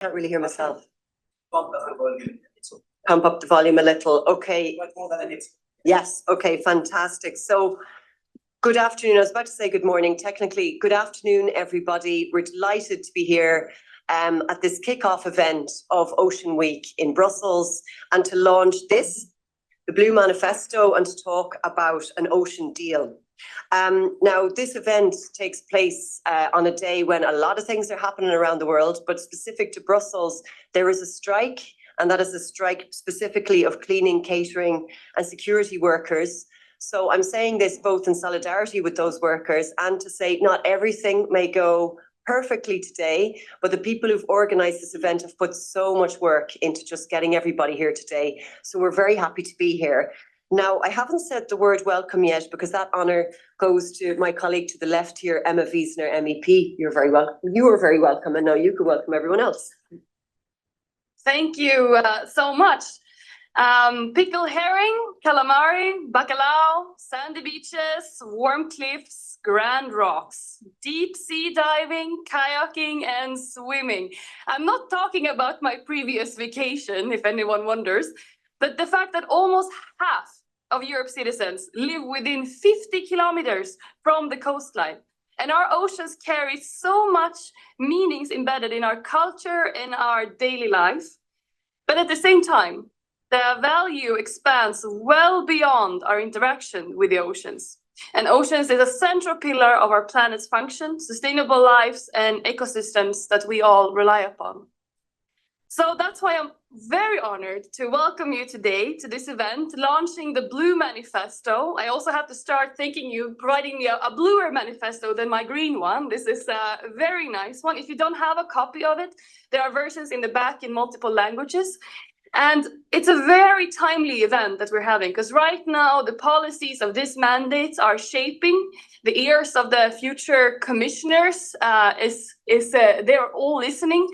Can't really hear myself. Pump up the volume a little. Okay. Yes. Okay. Fantastic. So, good afternoon. I was about to say good morning. Technically, good afternoon, everybody. We're delighted to be here at this kickoff event of Ocean Week in Brussels and to launch this, the Blue Manifesto, and to talk about an ocean deal. Now, this event takes place on a day when a lot of things are happening around the world, but specific to Brussels, there is a strike, and that is a strike specifically of cleaning, catering, and security workers. So I'm saying this both in solidarity with those workers and to say not everything may go perfectly today, but the people who've organized this event have put so much work into just getting everybody here today. So we're very happy to be here. Now, I haven't said the word welcome yet because that honour goes to my colleague to the left here, Emma Wiesner, MEP. You're very welcome. You are very welcome, and now you can welcome everyone else. Thank you so much. Pickled herring, calamari, bacalao, sandy beaches, warm cliffs, grand rocks, deep sea diving, kayaking, and swimming. I'm not talking about my previous vacation, if anyone wonders, but the fact that almost half of Europe's citizens live within 50 kilometers from the coastline. And our oceans carry so much meanings embedded in our culture and our daily life. But at the same time, the value expands well beyond our interaction with the oceans. And oceans is a central pillar of our planet's function, sustainable lives, and ecosystems that we all rely upon. So that's why I'm very honored to welcome you today to this event, launching the Blue Manifesto. I also have to start thanking you, providing me a bluer manifesto than my green one. This is a very nice one. If you don't have a copy of it, there are versions in the back in multiple languages. And it's a very timely event that we're having because right now the policies of this mandate are shaping the ears of the future commissioners. They're all listening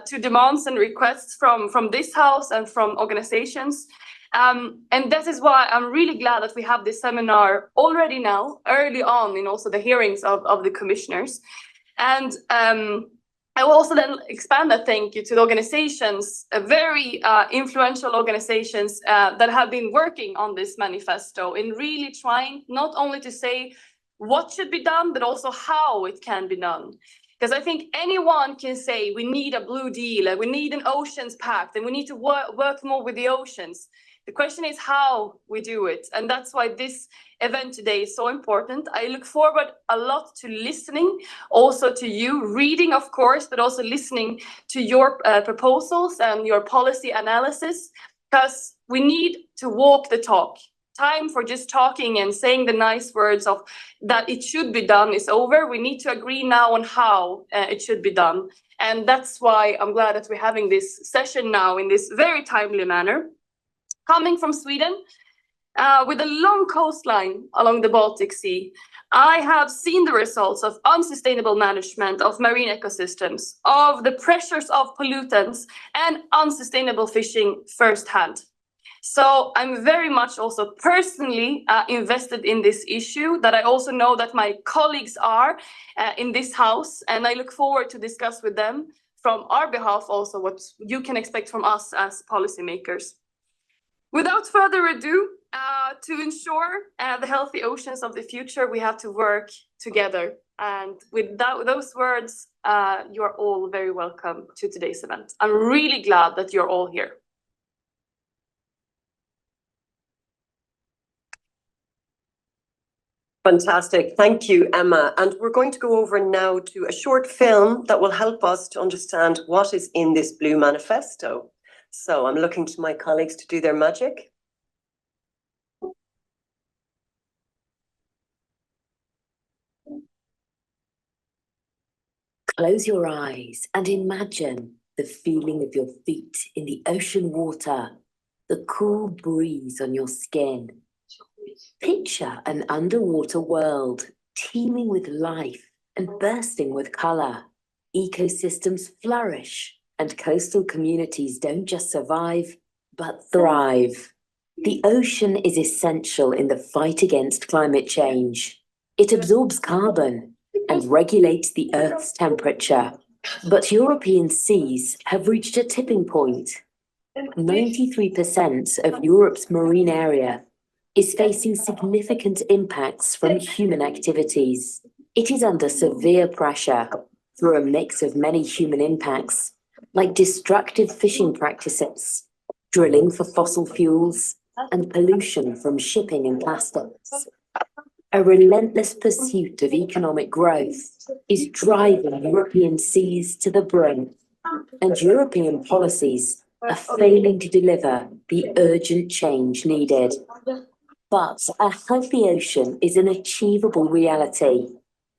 to demands and requests from this house and from organizations. And this is why I'm really glad that we have this seminar already now, early on in also the hearings of the commissioners. And I will also then expand that thank you to the organizations, very influential organizations that have been working on this manifesto in really trying not only to say what should be done, but also how it can be done. Because I think anyone can say we need a blue deal, and we need an oceans pact, and we need to work more with the oceans. The question is how we do it. And that's why this event today is so important. I look forward a lot to listening, also to you, reading, of course, but also listening to your proposals and your policy analysis, because we need to walk the talk. Time for just talking and saying the nice words of that it should be done is over. We need to agree now on how it should be done. And that's why I'm glad that we're having this session now in this very timely manner. Coming from Sweden, with a long coastline along the Baltic Sea, I have seen the results of unsustainable management of marine ecosystems, of the pressures of pollutants, and unsustainable fishing firsthand. So I'm very much also personally invested in this issue, that I also know that my colleagues are in this house, and I look forward to discuss with them from our behalf also what you can expect from us as policymakers. Without further ado, to ensure the healthy oceans of the future, we have to work together. And with those words, you're all very welcome to today's event. I'm really glad that you're all here. Fantastic. Thank you, Emma. And we're going to go over now to a short film that will help us to understand what is in this Blue Manifesto. So I'm looking to my colleagues to do their magic. Close your eyes and imagine the feeling of your feet in the ocean water, the cool breeze on your skin. Picture an underwater world teeming with life and bursting with color. Ecosystems flourish, and coastal communities don't just survive, but thrive. The ocean is essential in the fight against climate change. It absorbs carbon and regulates the Earth's temperature, But European seas have reached a tipping point. 93% of Europe's marine area is facing significant impacts from human activities. It is under severe pressure through a mix of many human impacts, like destructive fishing practices, drilling for fossil fuels, and pollution from shipping and plastics. A relentless pursuit of economic growth is driving European seas to the brink, and European policies are failing to deliver the urgent change needed. But a healthy ocean is an achievable reality.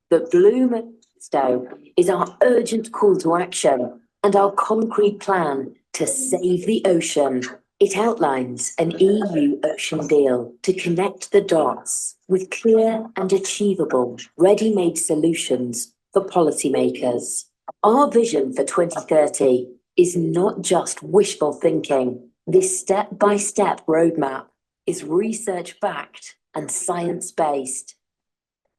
The Blue Manifesto is our urgent call to action and our concrete plan to save the ocean. It outlines an EU ocean deal to connect the dots with clear and achievable ready-made solutions for policymakers. Our vision for 2030 is not just wishful thinking. This step-by-step roadmap is research-backed and science-based.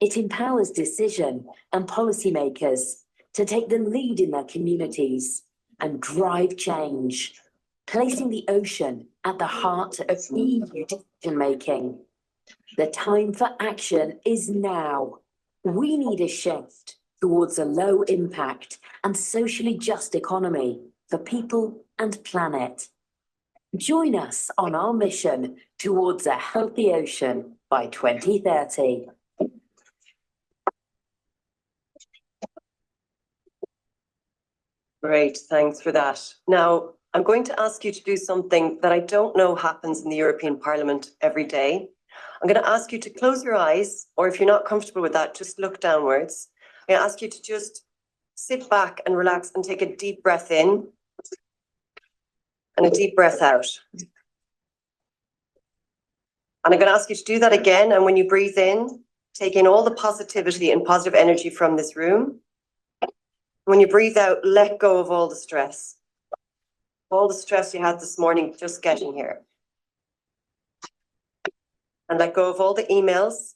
It empowers decision and policymakers to take the lead in their communities and drive change, placing the ocean at the heart of EU decision-making. The time for action is now. We need a shift towards a low-impact and socially just economy for people and planet. Join us on our mission towards a healthy ocean by 2030. Great, thanks for that. Now, I'm going to ask you to do something that I don't know happens in the European Parliament every day. I'm going to ask you to close your eyes, or if you're not comfortable with that, just look downwards. I'm going to ask you to just sit back and relax and take a deep breath in and a deep breath out. And I'm going to ask you to do that again. And when you breathe in, take in all the positivity and positive energy from this room. When you breathe out, let go of all the stress. All the stress you had this morning just getting here. And let go of all the emails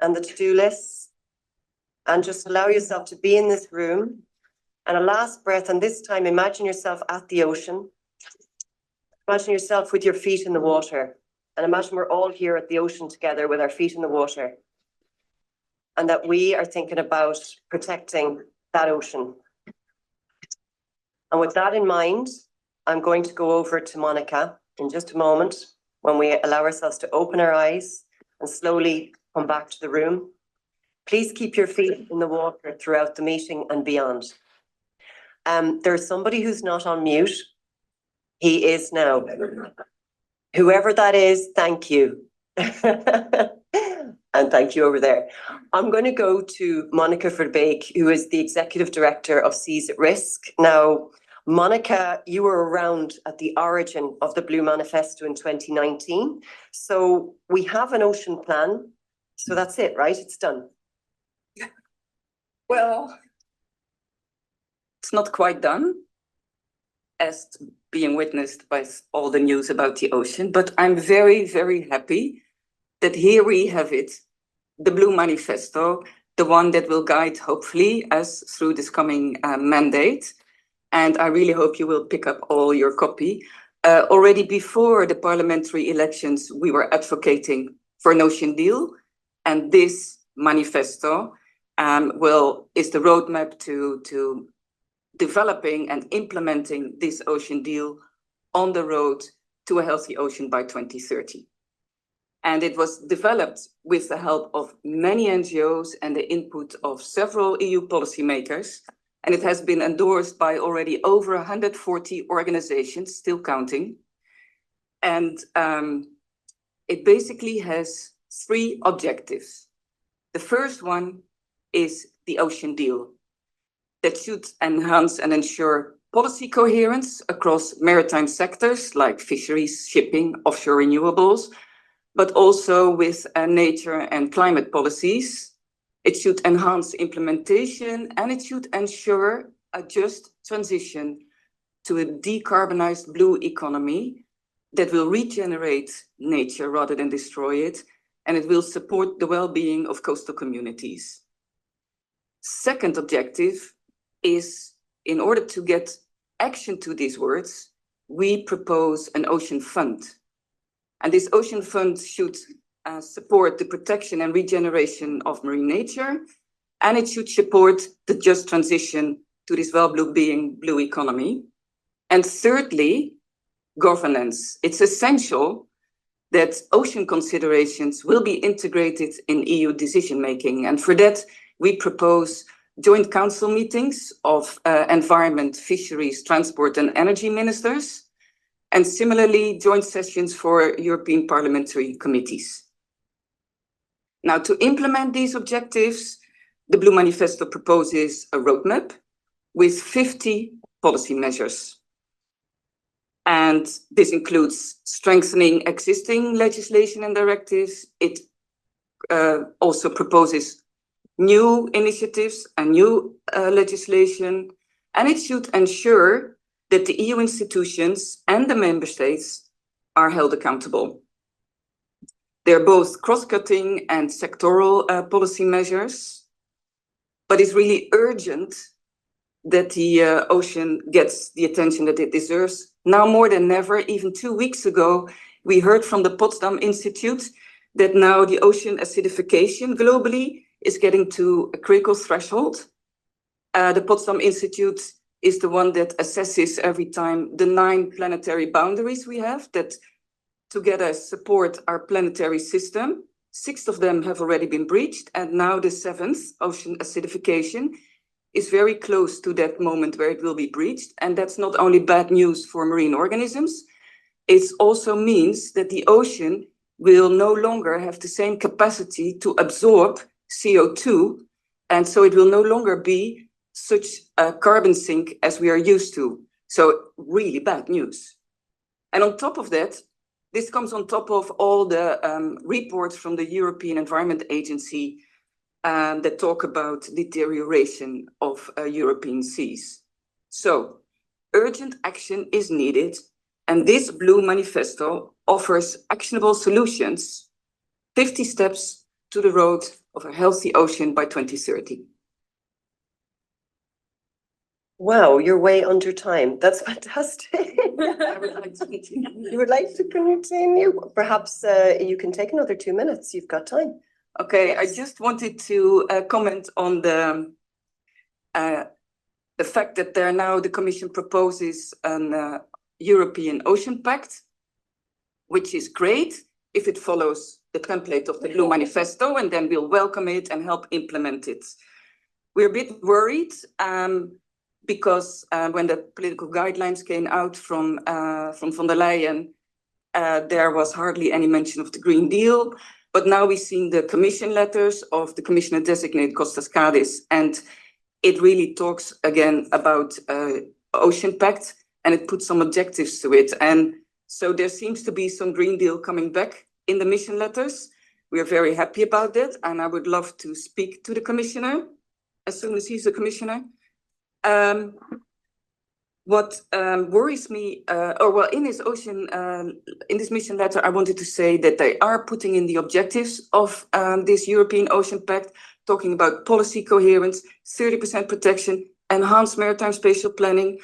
and the to-do lists. And just allow yourself to be in this room. And a last breath, and this time imagine yourself at the ocean. Imagine yourself with your feet in the water. And imagine we're all here at the ocean together with our feet in the water. And that we are thinking about protecting that ocean. And with that in mind, I'm going to go over to Monica in just a moment when we allow ourselves to open our eyes and slowly come back to the room. Please keep your feet in the water throughout the meeting and beyond. There's somebody who's not on mute. He is now. Whoever that is, thank you. And thank you over there. I'm going to go to Monica Verbeek, who is the Executive Director of Seas at Risk. Now, Monica, you were around at the origin of the Blue Manifesto in 2019. So we have an ocean plan. So that's it, right? It's done. Well, it's not quite done, as being witnessed by all the news about the ocean, but I'm very, very happy that here we have it, the Blue Manifesto, the one that will guide, hopefully, us through this coming mandate. And I really hope you will pick up all your copy. Already before the parliamentary elections, we were advocating for an ocean deal. And this manifesto is the roadmap to developing and implementing this ocean deal on the road to a healthy ocean by 2030. And it was developed with the help of many NGOs and the input of several EU policymakers. And it has been endorsed by already over 140 organizations, still counting. And it basically has 3 objectives. The first one is the ocean deal that should enhance and ensure policy coherence across maritime sectors like fisheries, shipping, offshore renewables, but also with nature and climate policies. It should enhance implementation and it should ensure a just transition to a decarbonized blue economy that will regenerate nature rather than destroy it, and it will support the well-being of coastal communities. Second objective is in order to get action to these words, we propose an ocean fund. And this ocean fund should support the protection and regeneration of marine nature, and it should support the just transition to this well-being blue economy. And thirdly, governance. It's essential that ocean considerations will be integrated in EU decision-making. And for that, we propose joint council meetings of environment, fisheries, transport and energy ministers, and similarly joint sessions for European parliamentary committees. Now, to implement these objectives, the Blue Manifesto proposes a roadmap with 50 policy measures. And this includes strengthening existing legislation and directives. It also proposes new initiatives and new legislation, and it should ensure that the EU institutions and the member states are held accountable. They're both cross-cutting and sectoral policy measures, but it's really urgent that the ocean gets the attention that it deserves. Now more than ever, even 2 weeks ago, we heard from the Potsdam Institute that now the ocean acidification globally is getting to a critical threshold. The Potsdam Institute is the one that assesses every time the 9 planetary boundaries we have that together support our planetary system. 6 of them have already been breached, and now the 7th, ocean acidification, is very close to that moment where it will be breached. And that's not only bad news for marine organisms, it also means that the ocean will no longer have the same capacity to absorb CO2, and so it will no longer be such a carbon sink as we are used to. So really bad news. And on top of that, this comes on top of all the reports from the European Environment Agency that talk about deterioration of European seas. So urgent action is needed, and this Blue Manifesto offers actionable solutions, 50 steps to the road of a healthy ocean by 2030. Wow, you're way under time. That's fantastic. I would like to continue. You would like to continue? Perhaps you can take another 2 minutes. You've got time. Okay, Yes. I just wanted to comment on the fact that there now the Commission proposes an European Ocean Pact, which is great if it follows the template of the Blue Manifesto, and then we'll welcome it and help implement it. We're a bit worried because when the political guidelines came out from von der Leyen, there was hardly any mention of the Green Deal. But now we've seen the Commission letters of the Commissioner-designate Kostas Kadis, and it really talks again about Ocean Pact, and it puts some objectives to it. And so there seems to be some Green Deal coming back in the mission letters. We are very happy about that, and I would love to speak to the Commissioner as soon as he's a Commissioner. What worries me, in this mission letter, I wanted to say that they are putting in the objectives of this European Ocean Pact, talking about policy coherence, 30% protection, enhanced maritime spatial planning,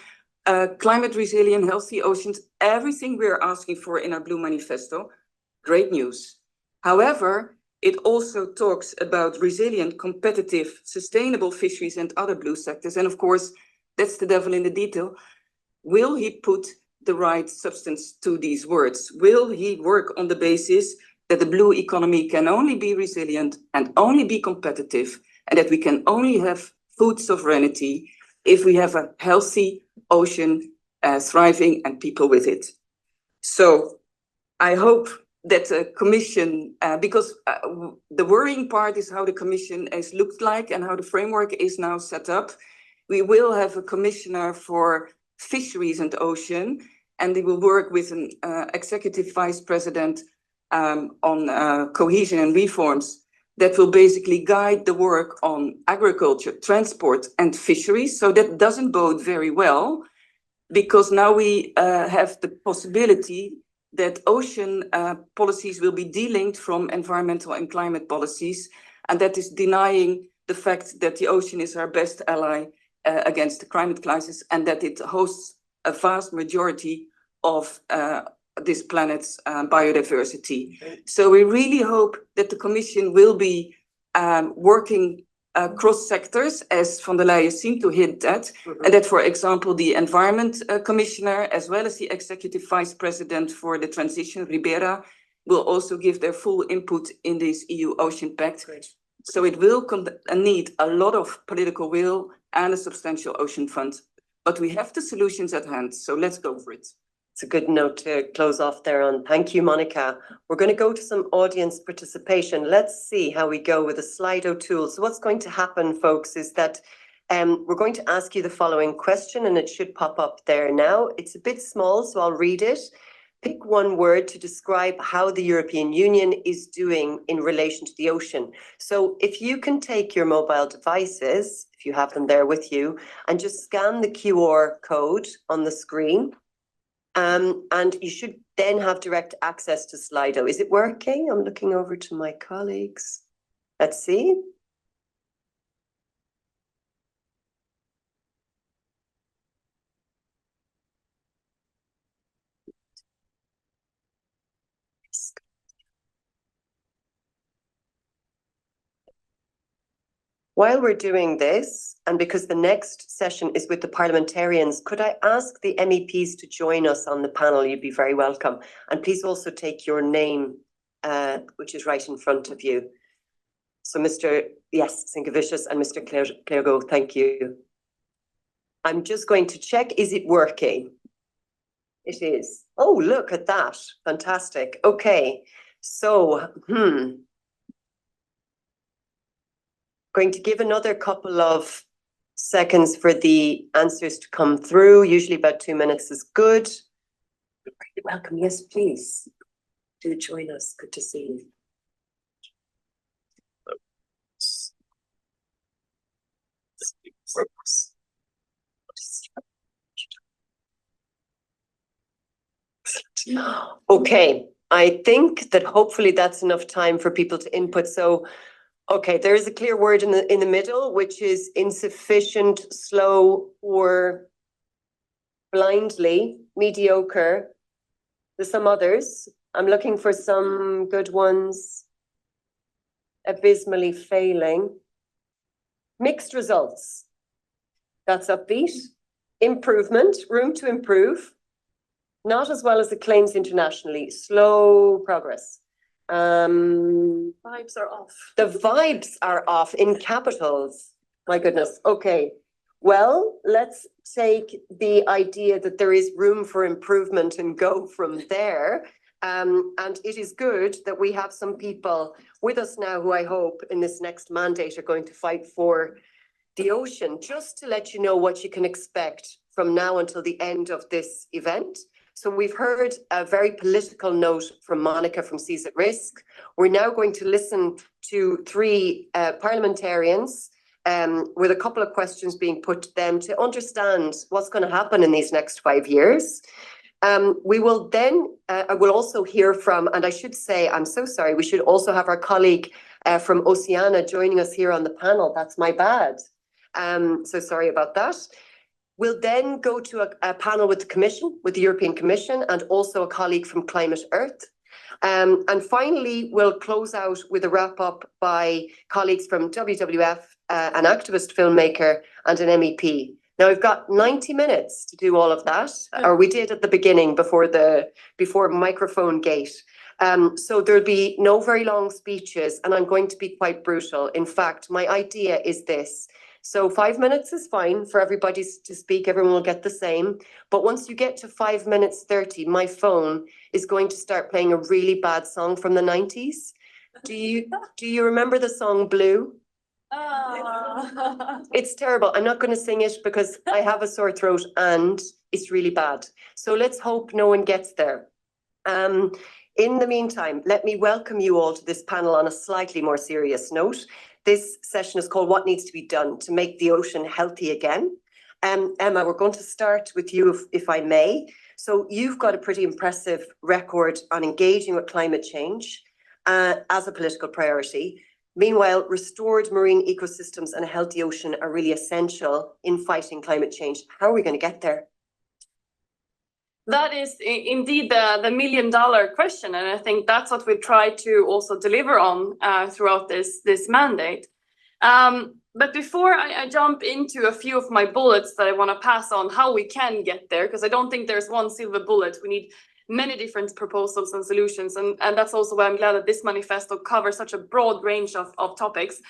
climate resilient, healthy oceans, everything we're asking for in our Blue Manifesto. Great news. However, it also talks about resilient, competitive, sustainable fisheries and other blue sectors. And of course, that's the devil in the detail. Will he put the right substance to these words? Will he work on the basis that the blue economy can only be resilient and only be competitive, and that we can only have food sovereignty if we have a healthy ocean thriving and people with it? So I hope that the Commission, because the worrying part is how the Commission has looked like and how the framework is now set up. We will have a commissioner for fisheries and ocean, and they will work with an executive vice president on cohesion and reforms that will basically guide the work on agriculture, transport and fisheries. So that doesn't bode very well, because now we have the possibility that ocean policies will be delinked from environmental and climate policies, and that is denying the fact that the ocean is our best ally against the climate crisis, and that it hosts a vast majority of this planet's biodiversity. So we really hope that the Commission will be working across sectors, as von der Leyen seemed to hint at, and that, for example, the Environment Commissioner, as well as the Executive Vice President for the Transition, Ribera, will also give their full input in this EU Ocean Pact. Great. So it will need a lot of political will and a substantial ocean fund. But we have the solutions at hand, so let's go for it. It's a good note to close off there on. Thank you, Monica. We're going to go to some audience participation. Let's see how we go with the Slido tool. So what's going to happen, folks, is that we're going to ask you the following question, and it should pop up there now. It's a bit small, so I'll read it. Pick one word to describe how the European Union is doing in relation to the ocean. So if you can take your mobile devices, if you have them there with you, and just scan the QR code on the screen, and you should then have direct access to Slido. Is it working? I'm looking over to my colleagues. Let's see. While we're doing this, and because the next session is with the parliamentarians, could I ask the MEPs to join us on the panel? You'd be very welcome. And please also take your name, which is right in front of you. So Mr. Sinkevicius and Mr. Clergot, thank you. I'm just going to check, is it working? It is. Oh, look at that. Fantastic. Okay. So, going to give another couple of seconds for the answers to come through. Usually about 2 minutes is good. You're welcome. Yes, please. Do join us. Good to see you. Okay, I think that hopefully that's enough time for people to input. So, okay, there is a clear word in the middle, which is insufficient, slow, or blindly, mediocre. There's some others. I'm looking for some good ones. Abysmally failing. Mixed results. That's upbeat. Improvement, room to improve. Not as well as the claims internationally. Slow progress. Vibes are off. The vibes are off in capitals. My goodness. Okay. Well, let's take the idea that there is room for improvement and go from there. And it is good that we have some people with us now who I hope in this next mandate are going to fight for the ocean. Just to let you know what you can expect from now until the end of this event. So we've heard a very political note from Monica from Seas at Risk. We're now going to listen to three parliamentarians with a couple of questions being put to them to understand what's going to happen in these next 5 years. We will then, I will also hear from, and I should say, I'm so sorry, we should also have our colleague from Oceania joining us here on the panel. That's my bad. So sorry about that. We'll then go to a panel with the Commission, with the European Commission, and also a colleague from Climate Earth. And finally, we'll close out with a wrap up by colleagues from WWF, an activist filmmaker, and an MEP. Now we've got 90 minutes to do all of that, or we did at the beginning before microphone gate. So there'll be no very long speeches, and I'm going to be quite brutal. In fact, my idea is this. So 5 minutes is fine for everybody to speak. Everyone will get the same. But once you get to 5 minutes 30, my phone is going to start playing a really bad song from the 90s. Do you remember the song Blue? It's terrible. I'm not going to sing it because I have a sore throat and it's really bad. So let's hope no one gets there. In the meantime, let me welcome you all to this panel on a slightly more serious note. This session is called What Needs to be Done to Make the Ocean Healthy Again. Emma, we're going to start with you, if I may. So you've got a pretty impressive record on engaging with climate change as a political priority. Meanwhile, restored marine ecosystems and a healthy ocean are really essential in fighting climate change. How are we going to get there? That is indeed the million-dollar question, and I think that's what we try to also deliver on throughout this mandate. But before I jump into a few of my bullets that I want to pass on how we can get there, because I don't think there's one silver bullet. We need many different proposals and solutions, and that's also why I'm glad that this manifesto covers such a broad range of topics.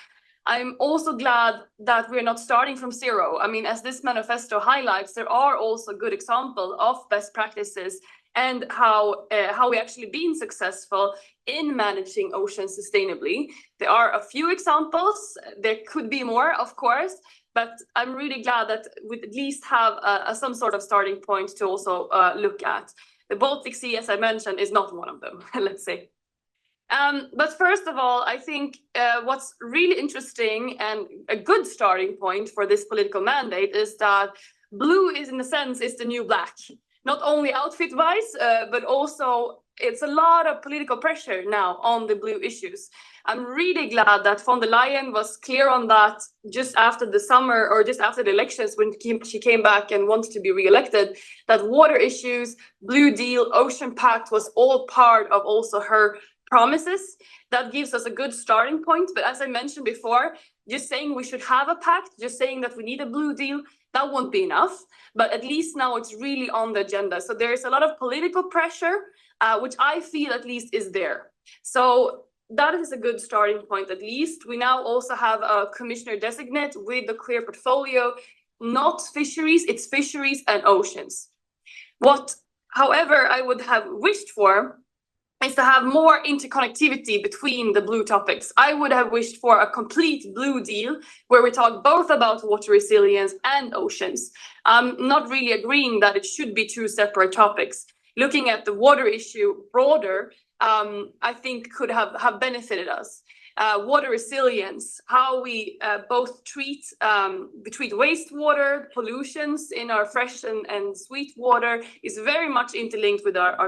I'm also glad that we're not starting from zero. I mean, as this manifesto highlights, there are also good examples of best practices and how we actually been successful in managing oceans sustainably. There are a few examples. There could be more, of course, but I'm really glad that we at least have some sort of starting point to also look at. The Baltic Sea, as I mentioned, is not one of them, let's say. But first of all, I think what's really interesting and a good starting point for this political mandate is that blue is, in a sense, is the new black. Not only outfit-wise, but also it's a lot of political pressure now on the blue issues. I'm really glad that von der Leyen was clear on that just after the summer or just after the elections when she came back and wanted to be re-elected, that water issues, Blue Deal, Ocean Pact was all part of also her promises. That gives us a good starting point. But as I mentioned before, just saying we should have a pact, just saying that we need a Blue Deal, that won't be enough. But at least now it's really on the agenda. So there is a lot of political pressure, which I feel at least is there. So that is a good starting point, at least. We now also have a commissioner designate with a clear portfolio, not fisheries, it's fisheries and oceans. What, however, I would have wished for is to have more interconnectivity between the blue topics. I would have wished for a complete Blue Deal where we talk both about water resilience and oceans. I'm not really agreeing that it should be two separate topics. Looking at the water issue broader, I think could have benefited us. Water resilience, how we both treat wastewater, pollutions in our fresh and sweet water is very much interlinked with our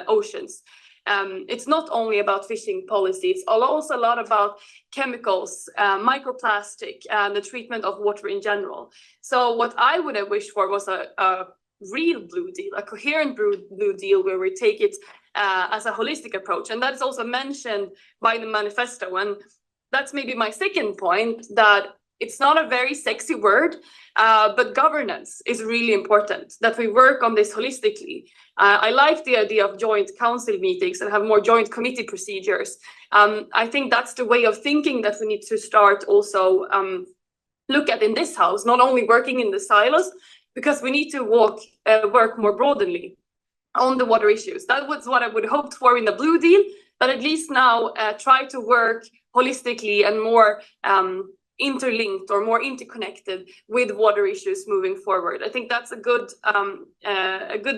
oceans. It's not only about fishing policy, it's also a lot about chemicals, microplastic, and the treatment of water in general. So what I would have wished for was a real Blue Deal, a coherent Blue Deal where we take it as a holistic approach. And that is also mentioned by the manifesto. And that's maybe my second point, that it's not a very sexy word, but governance is really important, that we work on this holistically. I like the idea of joint council meetings and have more joint committee procedures. I think that's the way of thinking that we need to start also look at in this house, not only working in the silos, because we need to work more broadly on the water issues. That was what I would hoped for in the Blue Deal, but at least now try to work holistically and more interlinked or more interconnected with water issues moving forward. I think that's a good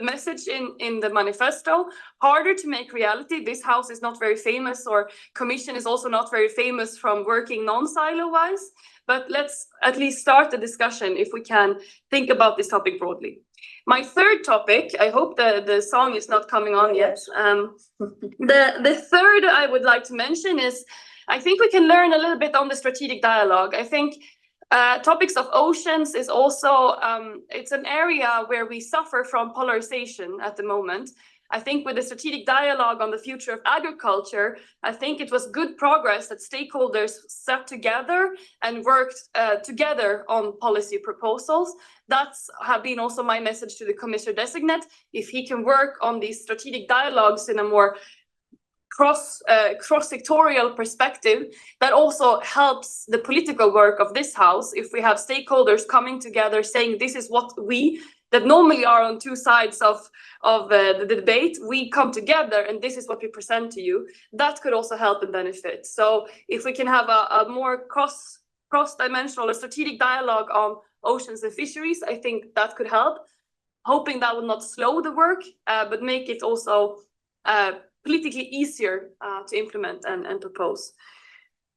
message in the manifesto. Harder to make reality. This house is not very famous, or Commission is also not very famous from working non-silo wise, but let's at least start the discussion if we can think about this topic broadly. My third topic, I hope the song is not coming on yet. The third I would like to mention is, I think we can learn a little bit on the strategic dialogue. I think topics of oceans is also, it's an area where we suffer from polarization at the moment. I think with the strategic dialogue on the future of agriculture, I think it was good progress that stakeholders sat together and worked together on policy proposals. That's have been also my message to the commissioner designate. If he can work on these strategic dialogues in a more cross-sectorial perspective, that also helps the political work of this house. If we have stakeholders coming together saying this is what we that normally are on two sides of the debate, we come together and this is what we present to you, that could also help and benefit. So if we can have a more cross-dimensional or strategic dialogue on oceans and fisheries, I think that could help. Hoping that will not slow the work, but make it also politically easier to implement and propose.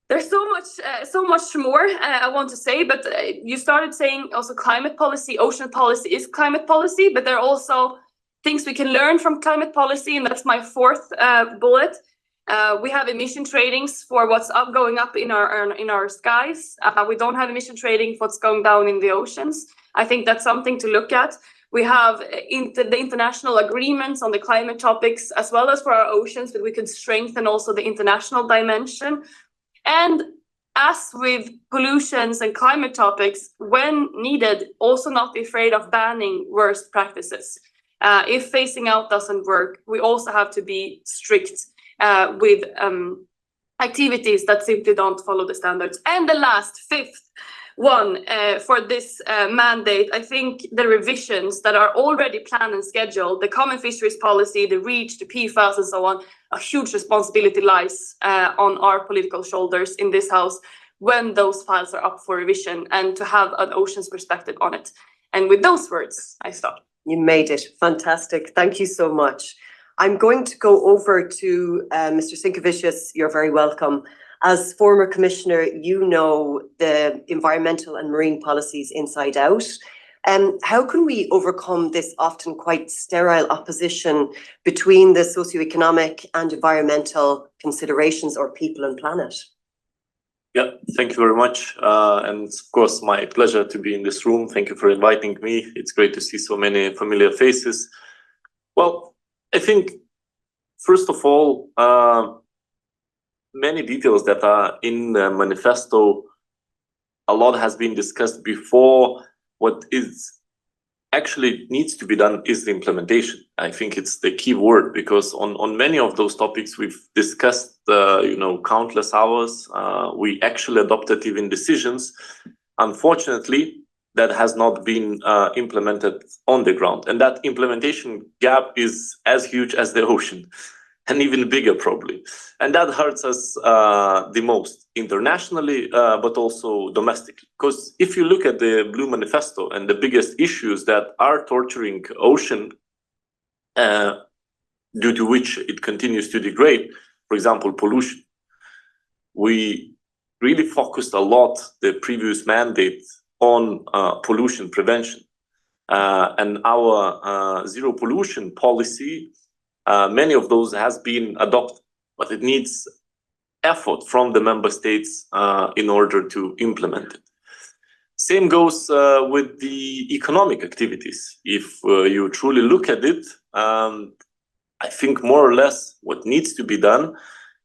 There's so much more I want to say, but you started saying also climate policy, ocean policy is climate policy, but there are also things we can learn from climate policy, and that's my fourth bullet. We have emission tradings for what's going up in our skies. We don't have emission trading for what's going down in the oceans. I think that's something to look at. We have the international agreements on the climate topics, as well as for our oceans, that we could strengthen also the international dimension. And as with pollutions and climate topics, when needed, also not be afraid of banning worst practices. If phasing out doesn't work, we also have to be strict with activities that simply don't follow the standards. And the last, fifth one for this mandate, I think the revisions that are already planned and scheduled, the common fisheries policy, the REACH, the PFAS and so on, a huge responsibility lies on our political shoulders in this house when those files are up for revision, and to have an oceans perspective on it. And with those words, I stop. You made it. Fantastic. Thank you so much. I'm going to go over to Mr. Sinkevicius. You're very welcome. As former commissioner, you know the environmental and marine policies inside out. How can we overcome this often quite sterile opposition between the socioeconomic and environmental considerations, or people and planet? Yeah, thank you very much. And of course, my pleasure to be in this room. Thank you for inviting me. It's great to see so many familiar faces. Well, I think, first of all, many details that are in the manifesto, a lot has been discussed before. What is actually needs to be done is the implementation. I think it's the key word, because on many of those topics we've discussed, countless hours. We actually adopted even decisions. Unfortunately, that has not been implemented on the ground. And that implementation gap is as huge as the ocean, and even bigger probably. And that hurts us the most internationally, but also domestically. Because if you look at the Blue Manifesto and the biggest issues that are torturing ocean, due to which it continues to degrade, for example, pollution, we really focused a lot, the previous mandate, on pollution prevention. And our zero pollution policy, many of those has been adopted, but it needs effort from the member states in order to implement it. Same goes with the economic activities. If you truly look at it, I think more or less what needs to be done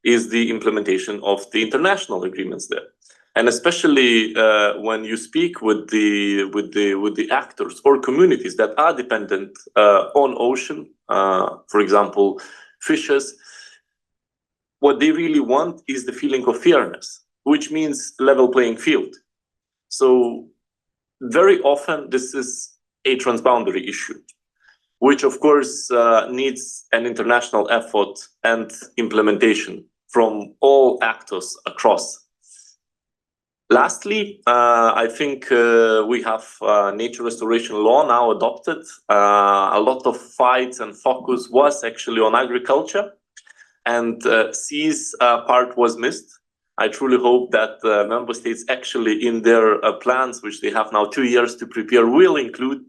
is the implementation of the international agreements there. And especially when you speak with the actors or communities that are dependent on ocean, for example, fishers, what they really want is the feeling of fairness, which means level playing field. So very often this is a transboundary issue, which of course needs an international effort and implementation from all actors across. Lastly, I think we have nature restoration law now adopted. A lot of fights and focus was actually on agriculture, and seas part was missed. I truly hope that member states actually in their plans, which they have now 2 years to prepare, will include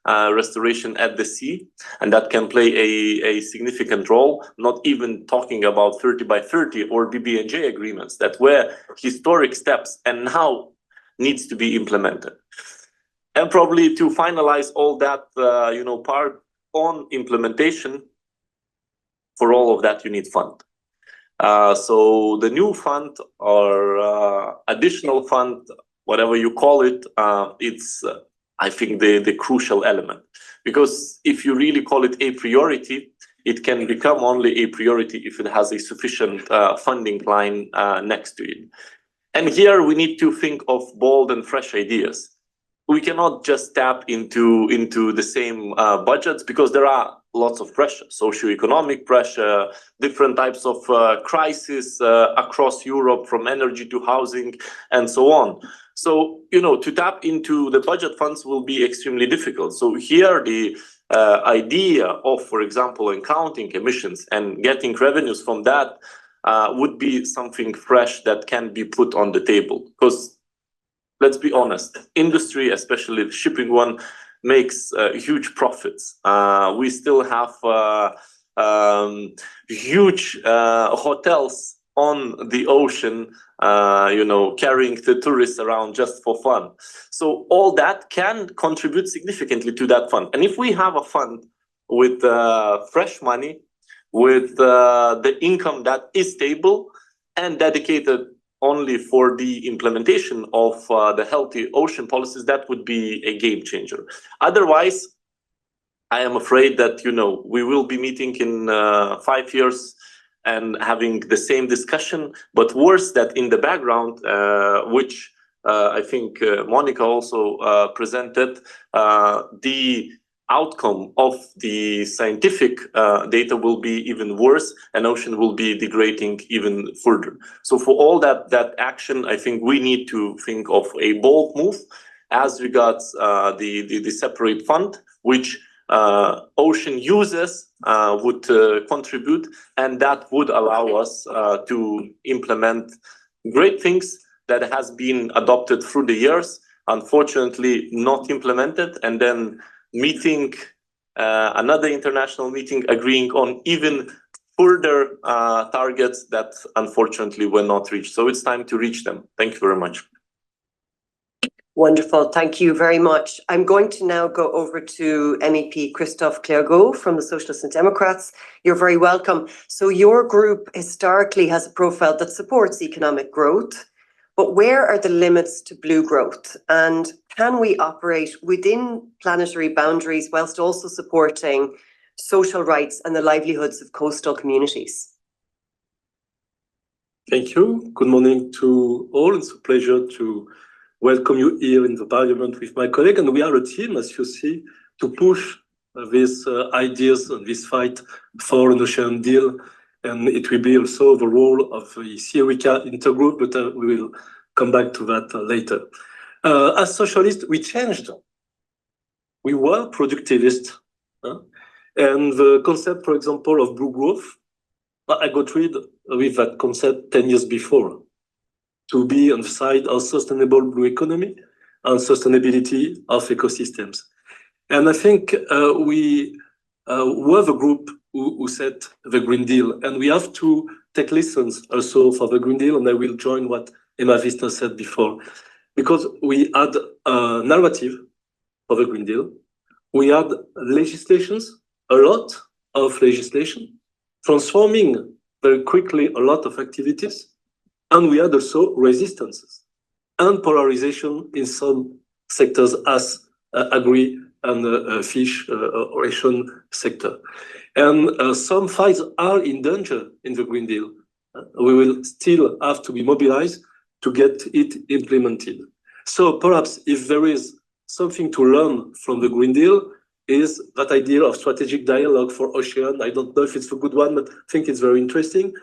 restoration at the sea, and that can play a significant role, not even talking about 30 by 30 or BBNJ agreements that were historic steps and now needs to be implemented. And probably to finalize all that, part on implementation, for all of that you need fund. So the new fund or additional fund, whatever you call it, it's I think the crucial element, because if you really call it a priority, it can become only a priority if it has a sufficient funding line next to it. And here we need to think of bold and fresh ideas. We cannot just tap into the same budgets, because there are lots of pressure, socioeconomic pressure, different types of crisis across Europe, from energy to housing and so on. So, to tap into the budget funds will be extremely difficult. So here the idea of, for example, accounting emissions and getting revenues from that would be something fresh that can be put on the table. Because let's be honest, industry, especially the shipping one, makes huge profits. We still have huge hotels on the ocean, carrying the tourists around just for fun. So all that can contribute significantly to that fund. And if we have a fund with fresh money, with the income that is stable and dedicated only for the implementation of the healthy ocean policies, that would be a game changer. Otherwise, I am afraid that, we will be meeting in 5 years and having the same discussion, but worse, that in the background, which I think Monica also presented, the outcome of the scientific data will be even worse, and ocean will be degrading even further. So for all that action, I think we need to think of a bold move as regards the separate fund, which ocean users would contribute, and that would allow us to implement great things that has been adopted through the years, unfortunately not implemented, and then meeting another international meeting, agreeing on even further targets that unfortunately were not reached. So it's time to reach them. Thank you very much. Wonderful. Thank you very much. I'm going to now go over to MEP Christophe Clergaud from the Socialists and Democrats. You're very welcome. So your group historically has a profile that supports economic growth, but where are the limits to blue growth? And can we operate within planetary boundaries whilst also supporting social rights and the livelihoods of coastal communities? Thank you. Good morning to all. It's a pleasure to welcome you here in the Parliament with my colleague. And we are a team, as you see, to push these ideas and this fight for an ocean deal. And it will be also the role of the Syrica intergroup, but we will come back to that later. As socialists, we changed. We were productivists. And the concept, for example, of blue growth, I got rid with that concept 10 years before, to be on the side of sustainable blue economy and sustainability of ecosystems. And I think we were the group who set the Green Deal, and we have to take lessons also for the Green Deal, and I will join what Emma Vista said before, because we had a narrative for the Green Deal. We had legislations, a lot of legislation, transforming very quickly a lot of activities. And we had also resistances and polarization in some sectors as agri and fish ocean sector. And some fights are in danger in the Green Deal. We will still have to be mobilized to get it implemented. So perhaps if there is something to learn from the Green Deal, is that idea of strategic dialogue for ocean. I don't know if it's a good one, but I think it's very interesting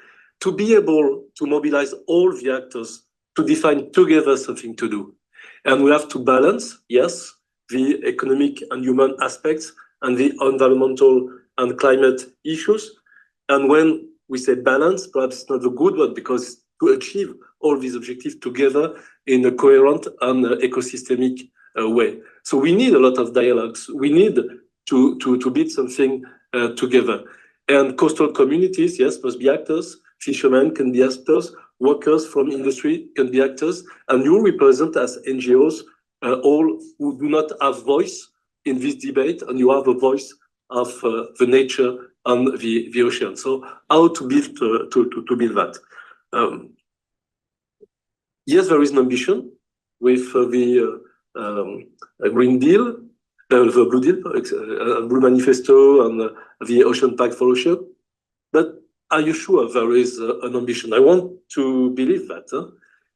to be able to mobilize all the actors to define together something to do. And we have to balance, yes, the economic and human aspects and the environmental and climate issues. And when we say balance, perhaps it's not a good one, because to achieve all these objectives together in a coherent and ecosystemic way. So we need a lot of dialogues. We need to build something together. And coastal communities, yes, must be actors. Fishermen can be actors. Workers from industry can be actors. And you represent as NGOs all who do not have voice in this debate, and you have a voice of the nature and the ocean. So how to build to build that? Yes, there is an ambition with the Green Deal, the Blue Deal, Blue Manifesto, and the Ocean Pact for Ocean. But are you sure there is an ambition? I want to believe that.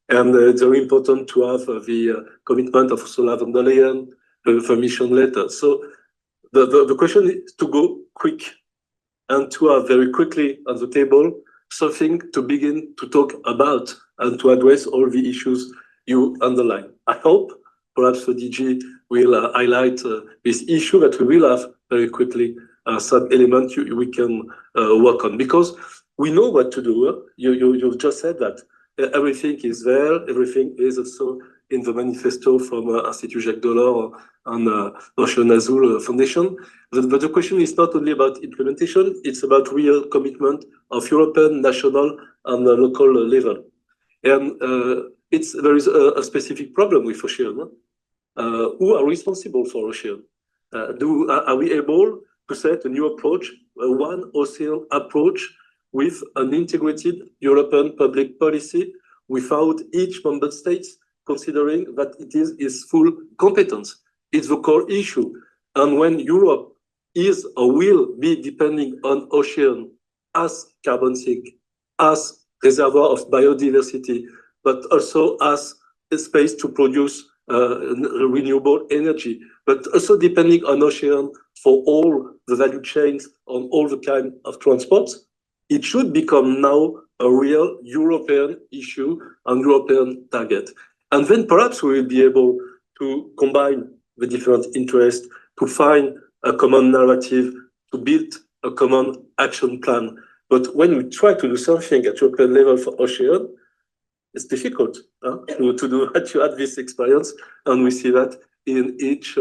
And it's very important to have the commitment of Ursula von der Leyen, the mission letter. So the question is to go quick and to have very quickly on the table something to begin to talk about and to address all the issues you underline. I hope perhaps the DG will highlight this issue that we will have very quickly some element we can work on, because we know what to do. You've just said that everything is there, everything is also in the manifesto from Institut Jacques Delors and Ocean Azul Foundation. But the question is not only about implementation, it's about real commitment of European, national, and local level. And there is a specific problem with ocean. Who are responsible for ocean? Are we able to set a new approach, a one ocean approach with an integrated European public policy without each member state considering that it is its full competence? It's the core issue. And when Europe is or will be depending on ocean as carbon sink, as reservoir of biodiversity, but also as a space to produce renewable energy, but also depending on ocean for all the value chains on all the kind of transports, it should become now a real European issue and European target. And then perhaps we will be able to combine the different interests, to find a common narrative, to build a common action plan. But when we try to do something at European level for ocean, it's difficult to do that. You had this experience, and we see that in each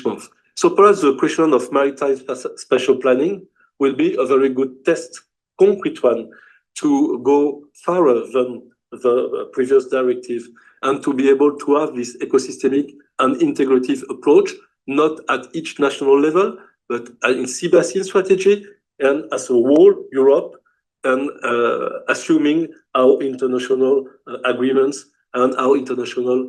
month. So perhaps the question of maritime spatial planning will be a very good test, concrete one, to go farther than the previous directive and to be able to have this ecosystemic and integrative approach, not at each national level, but in sea basin strategy and as a whole Europe, and assuming our international agreements and our international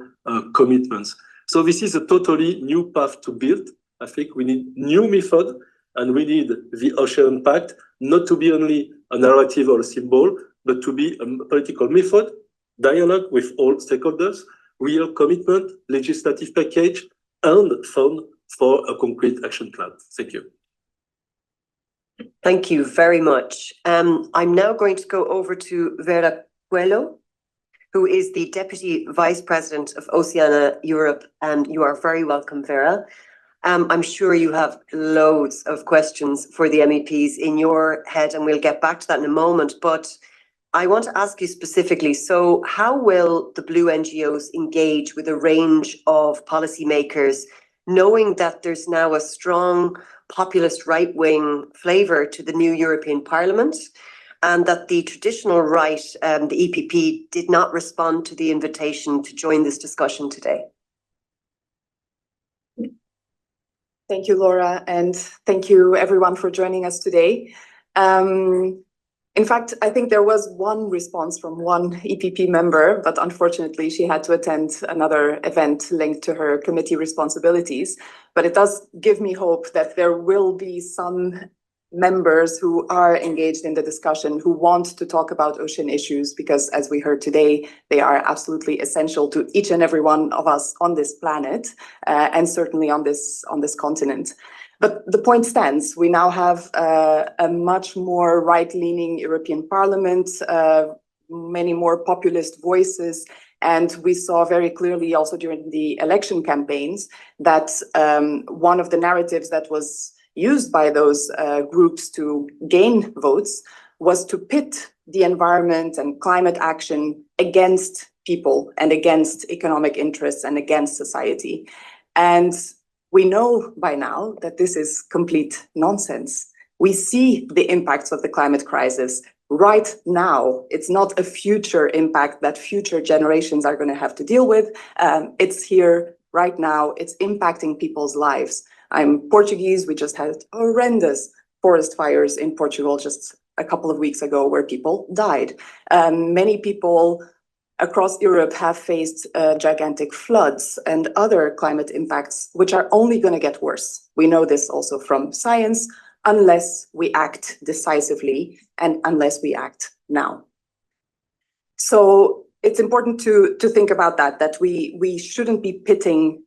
commitments. So this is a totally new path to build. I think we need new method, and we need the Ocean Pact not to be only a narrative or a symbol, but to be a political method, dialogue with all stakeholders, real commitment, legislative package, and fund for a concrete action plan. Thank you. Thank you very much. I'm now going to go over to Vera Coelho, who is the Deputy Vice President of Oceania Europe, and you are very welcome, Vera. I'm sure you have loads of questions for the MEPs in your head, and we'll get back to that in a moment. But I want to ask you specifically, so how will the Blue NGOs engage with a range of policymakers, knowing that there's now a strong populist right-wing flavour to the new European Parliament, and that the traditional right, the EPP, did not respond to the invitation to join this discussion today? Thank you, Laura, and thank you everyone for joining us today. In fact, I think there was one response from one EPP member, but unfortunately she had to attend another event linked to her committee responsibilities. But it does give me hope that there will be some members who are engaged in the discussion, who want to talk about ocean issues, because as we heard today, they are absolutely essential to each and every one of us on this planet, and certainly on this continent. But the point stands. We now have a much more right-leaning European Parliament, many more populist voices, and we saw very clearly also during the election campaigns that one of the narratives that was used by those groups to gain votes was to pit the environment and climate action against people and against economic interests and against society. And we know by now that this is complete nonsense. We see the impacts of the climate crisis right now. It's not a future impact that future generations are going to have to deal with. It's here right now. It's impacting people's lives. I'm Portuguese. We just had horrendous forest fires in Portugal just a couple of weeks ago where people died. Many people across Europe have faced gigantic floods and other climate impacts, which are only going to get worse. We know this also from science, unless we act decisively and unless we act now. So it's important to think about that we shouldn't be pitting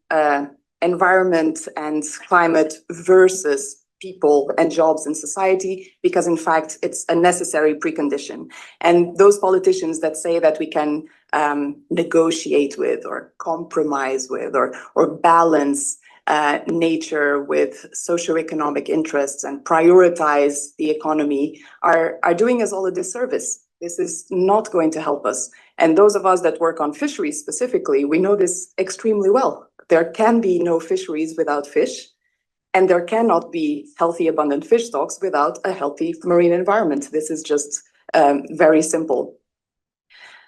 environment and climate versus people and jobs in society, because in fact, it's a necessary precondition. And those politicians that say that we can negotiate with or compromise with or balance nature with socioeconomic interests and prioritize the economy are doing us all a disservice. This is not going to help us. And those of us that work on fisheries specifically, we know this extremely well. There can be no fisheries without fish, and there cannot be healthy, abundant fish stocks without a healthy marine environment. This is just very simple.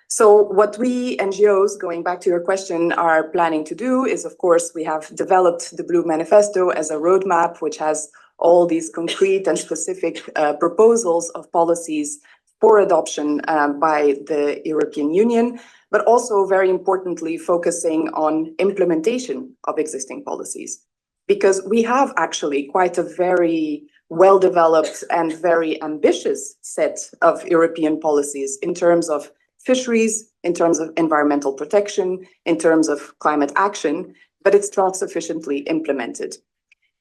So what we NGOs, going back to your question, are planning to do is, of course, we have developed the Blue Manifesto as a roadmap, which has all these concrete and specific proposals of policies for adoption by the European Union, but also very importantly, focusing on implementation of existing policies. Because we have actually quite a very well-developed and very ambitious set of European policies in terms of fisheries, in terms of environmental protection, in terms of climate action, but it's not sufficiently implemented.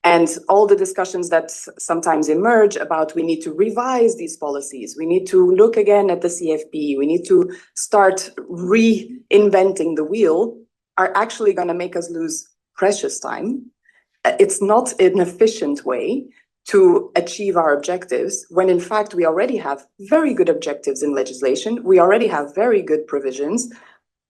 And all the discussions that sometimes emerge about we need to revise these policies, we need to look again at the CFP, we need to start reinventing the wheel, are actually going to make us lose precious time. It's not an efficient way to achieve our objectives, when in fact we already have very good objectives in legislation, we already have very good provisions.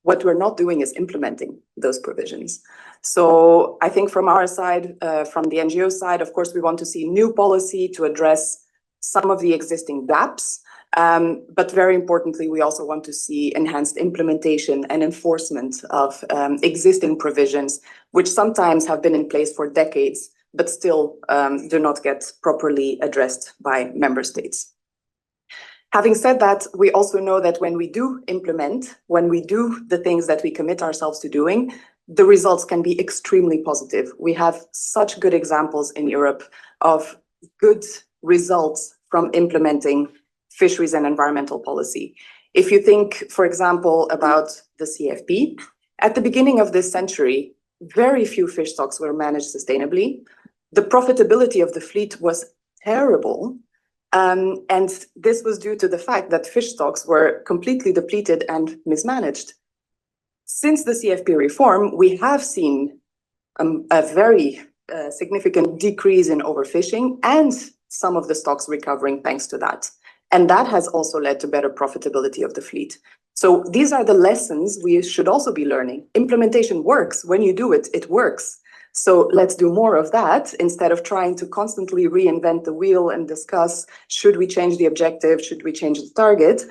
What we're not doing is implementing those provisions. So I think from our side, from the NGO side, of course, we want to see new policy to address some of the existing gaps. But very importantly, we also want to see enhanced implementation and enforcement of existing provisions, which sometimes have been in place for decades, but still do not get properly addressed by member states. Having said that, we also know that when we do implement, when we do the things that we commit ourselves to doing, the results can be extremely positive. We have such good examples in Europe of good results from implementing fisheries and environmental policy. If you think, for example, about the CFP, at the beginning of this century, very few fish stocks were managed sustainably. The profitability of the fleet was terrible. And this was due to the fact that fish stocks were completely depleted and mismanaged. Since the CFP reform, we have seen a very significant decrease in overfishing and some of the stocks recovering thanks to that. And that has also led to better profitability of the fleet. So these are the lessons we should also be learning. Implementation works. When you do it, it works. So let's do more of that instead of trying to constantly reinvent the wheel and discuss, should we change the objective? Should we change the target?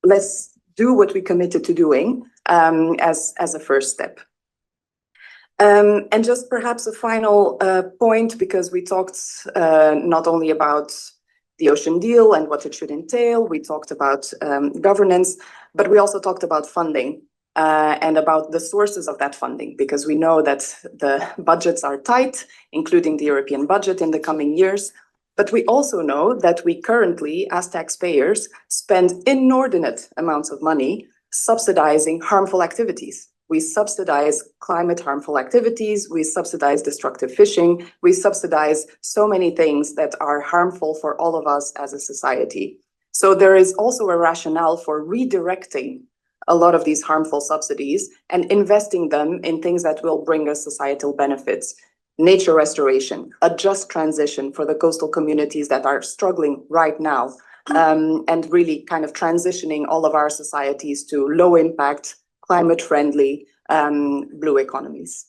Let's do what we committed to doing as a first step. And just perhaps a final point, because we talked not only about the ocean deal and what it should entail, we talked about governance, but we also talked about funding. And about the sources of that funding, because we know that the budgets are tight, including the European budget in the coming years. But we also know that we currently, as taxpayers, spend inordinate amounts of money subsidizing harmful activities. We subsidize climate harmful activities, we subsidize destructive fishing, we subsidize so many things that are harmful for all of us as a society. So there is also a rationale for redirecting a lot of these harmful subsidies and investing them in things that will bring us societal benefits. Nature restoration, a just transition for the coastal communities that are struggling right now, and really kind of transitioning all of our societies to low impact, climate friendly, blue economies.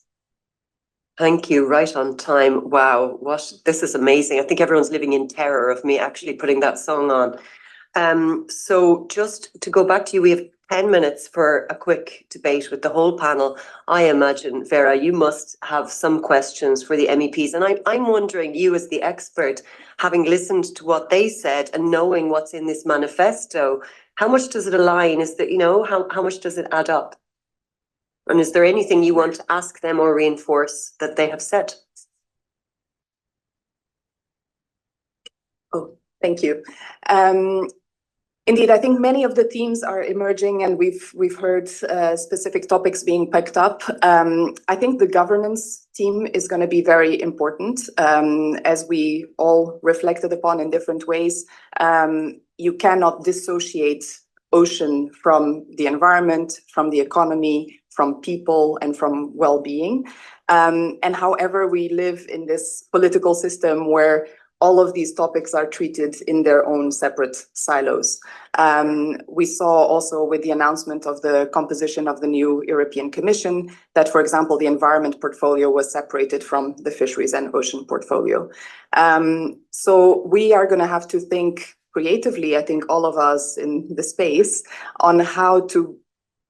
Thank you, right on time. Wow, this is amazing. I think everyone's living in terror of me actually putting that song on. So just to go back to you, we have 10 minutes for a quick debate with the whole panel. I imagine, Vera, you must have some questions for the MEPs. And I'm wondering, you as the expert, having listened to what they said and knowing what's in this manifesto, how much does it align? Is that, how much does it add up? And is there anything you want to ask them or reinforce that they have said? Oh, thank you. Indeed, I think many of the themes are emerging, and we've heard specific topics being picked up. I think the governance team is going to be very important, as we all reflected upon in different ways. You cannot dissociate ocean from the environment, from the economy, from people, and from well-being. And however, we live in this political system where all of these topics are treated in their own separate silos. We saw also with the announcement of the composition of the new European Commission that, for example, the environment portfolio was separated from the fisheries and ocean portfolio. So we are going to have to think creatively, I think all of us in the space, on how to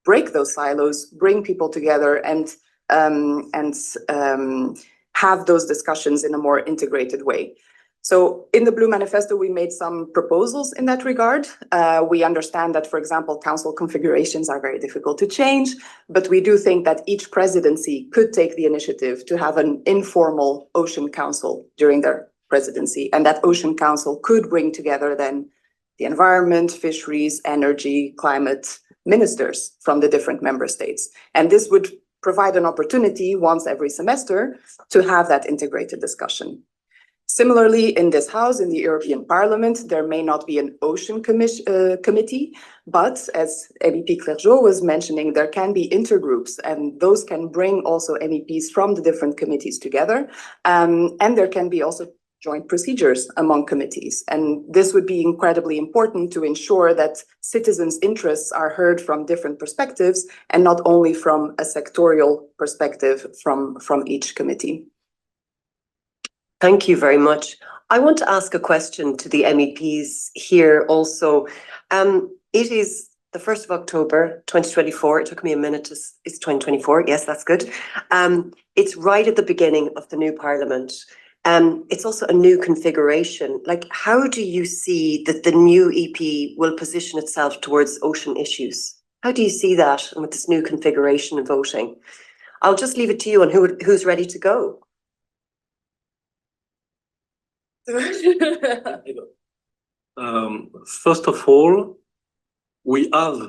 break those silos, bring people together, and have those discussions in a more integrated way. So in the Blue Manifesto, we made some proposals in that regard. We understand that, for example, council configurations are very difficult to change, but we do think that each presidency could take the initiative to have an informal ocean council during their presidency, and that ocean council could bring together then the environment, fisheries, energy, climate ministers from the different member states. And this would provide an opportunity once every semester to have that integrated discussion. Similarly, in this House, in the European Parliament, there may not be an ocean committee, but as MEP Clergeau was mentioning, there can be intergroups, and those can bring also MEPs from the different committees together. And there can be also joint procedures among committees. And this would be incredibly important to ensure that citizens' interests are heard from different perspectives and not only from a sectorial perspective from each committee. Thank you very much. I want to ask a question to the MEPs here also. It is the 1st of October, 2024. It took me a minute to, it's 2024. Yes, that's good. It's right at the beginning of the new parliament. It's also a new configuration. Like, how do you see that the new EP will position itself towards ocean issues? How do you see that with this new configuration of voting? I'll just leave it to you on who's ready to go. First of all, we have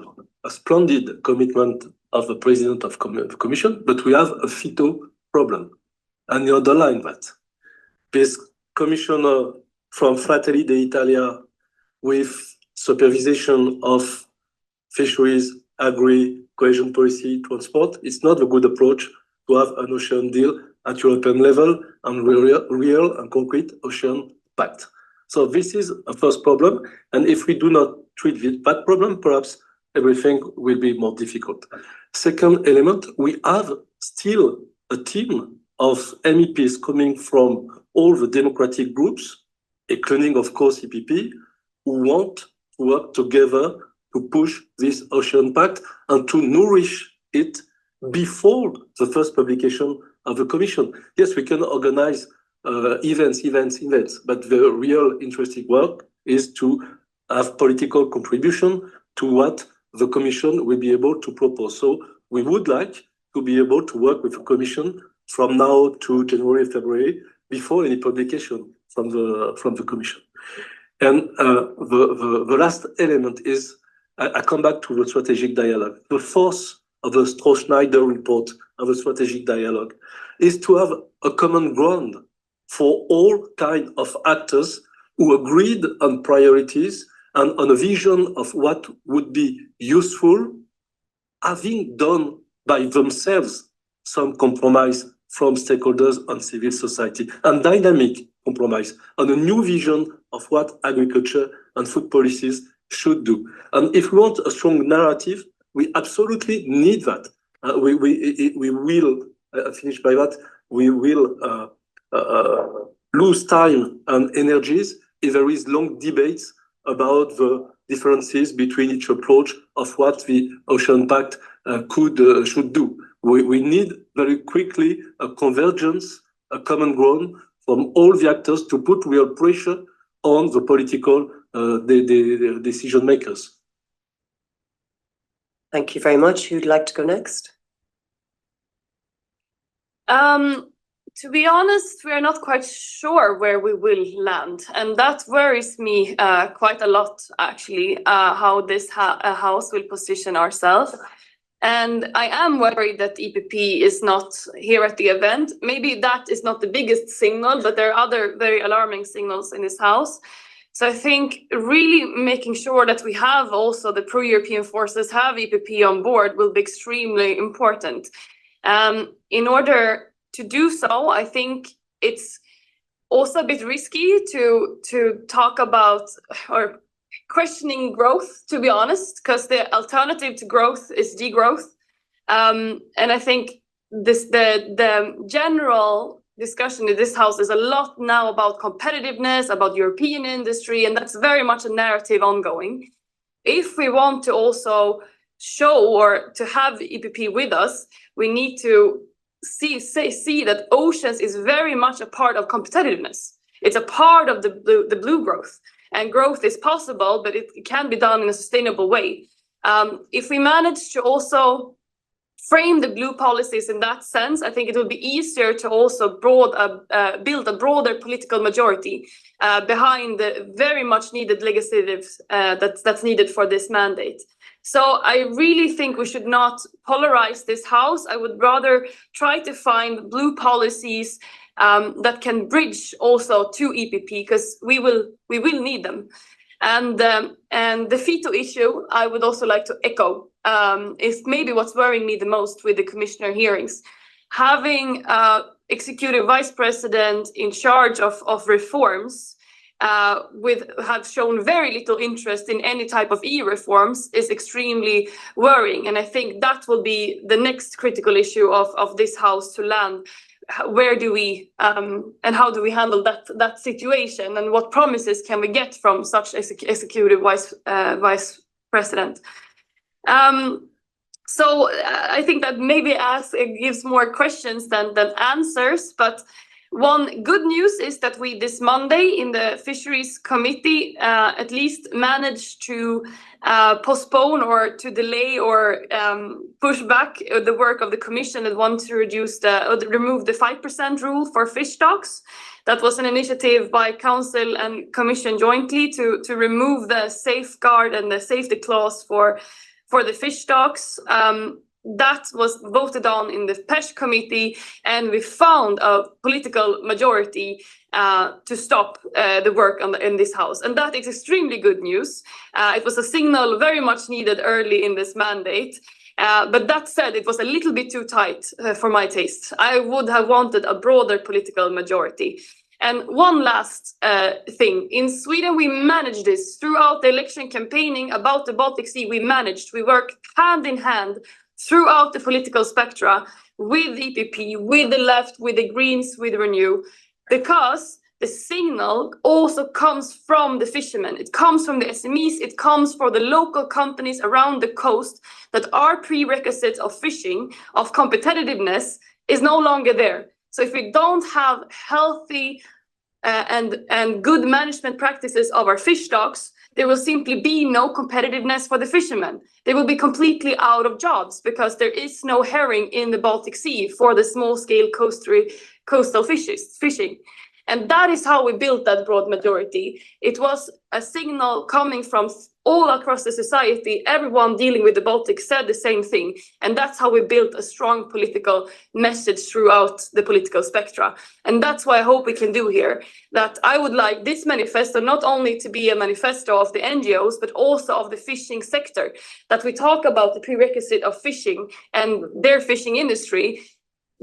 a splendid commitment of the President of the Commission, but we have a veto problem. And you underline that. This commissioner from Fratelli d'Italia with supervision of fisheries, agri, cohesion policy, transport, it's not a good approach to have an ocean deal at European level and real and concrete ocean pact. So this is a first problem. And if we do not treat that problem, perhaps everything will be more difficult. Second element, we have still a team of MEPs coming from all the democratic groups, including, of course, EPP, who want to work together to push this ocean pact and to nourish it before the first publication of the Commission. Yes, we can organize events, but the real interesting work is to have political contribution to what the Commission will be able to propose. So we would like to be able to work with the Commission from now to January, February, before any publication from the Commission. And the last element is, I come back to the strategic dialogue. The force of the Stroh-Schneider report of the strategic dialogue is to have a common ground for all kinds of actors who agreed on priorities and on a vision of what would be useful, having done by themselves some compromise from stakeholders and civil society, and dynamic compromise on a new vision of what agriculture and food policies should do. And if we want a strong narrative, we absolutely need that. We will, finish by that, we will lose time and energies if there is long debates about the differences between each approach of what the Ocean Pact should do. We need very quickly a convergence, a common ground from all the actors to put real pressure on the political the decision makers. Thank you very much. Who'd like to go next? To be honest, we are not quite sure where we will land, and that worries me quite a lot, actually, how this house will position ourselves. And I am worried that EPP is not here at the event. Maybe that is not the biggest signal, but there are other very alarming signals in this house. So I think really making sure that we have also the pro-European forces have EPP on board will be extremely important. In order to do so, I think it's also a bit risky to talk about or questioning growth, to be honest, because the alternative to growth is degrowth. And I think the general discussion in this house is a lot now about competitiveness, about European industry, and that's very much a narrative ongoing. If we want to also show or to have EPP with us, we need to see that oceans is very much a part of competitiveness. It's a part of the blue growth, and growth is possible, but it can be done in a sustainable way. If we manage to also frame the blue policies in that sense, I think it will be easier to also build a broader political majority behind the very much needed legislative that's needed for this mandate. So I really think we should not polarize this house. I would rather try to find blue policies that can bridge also to EPP, because we will need them. And the veto issue, I would also like to echo, is maybe what's worrying me the most with the commissioner hearings. Having executive vice president in charge of reforms have shown very little interest in any type of EU reforms is extremely worrying. And I think that will be the next critical issue of this house to land. Where do we and how do we handle that situation, and what promises can we get from such executive vice president? So I think that maybe it gives more questions than answers, but one good news is that we this Monday in the Fisheries Committee at least managed to postpone or to delay or push back the work of the Commission that wants to remove the 5% rule for fish stocks. That was an initiative by Council and Commission jointly to remove the safeguard and the safety clause for the fish stocks. That was voted on in the PESH committee, and we found a political majority to stop the work in this house. And that is extremely good news. It was a signal very much needed early in this mandate. But that said, it was a little bit too tight for my taste. I would have wanted a broader political majority. And one last thing, in Sweden, we managed this throughout the election campaigning about the Baltic Sea. We worked hand in hand throughout the political spectra with EPP, with the left, with the Greens, with Renew, because the signal also comes from the fishermen. It comes from the SMEs. It comes from the local companies around the coast that our prerequisites of fishing, of competitiveness, is no longer there. So if we don't have healthy and good management practices of our fish stocks, there will simply be no competitiveness for the fishermen. They will be completely out of jobs because there is no herring in the Baltic Sea for the small-scale coastal fishing. And that is how we built that broad majority. It was a signal coming from all across the society. Everyone dealing with the Baltic said the same thing. And that's how we built a strong political message throughout the political spectra. And that's what I hope we can do here. That I would like this manifesto not only to be a manifesto of the NGOs, but also of the fishing sector. That we talk about the prerequisite of fishing and their fishing industry.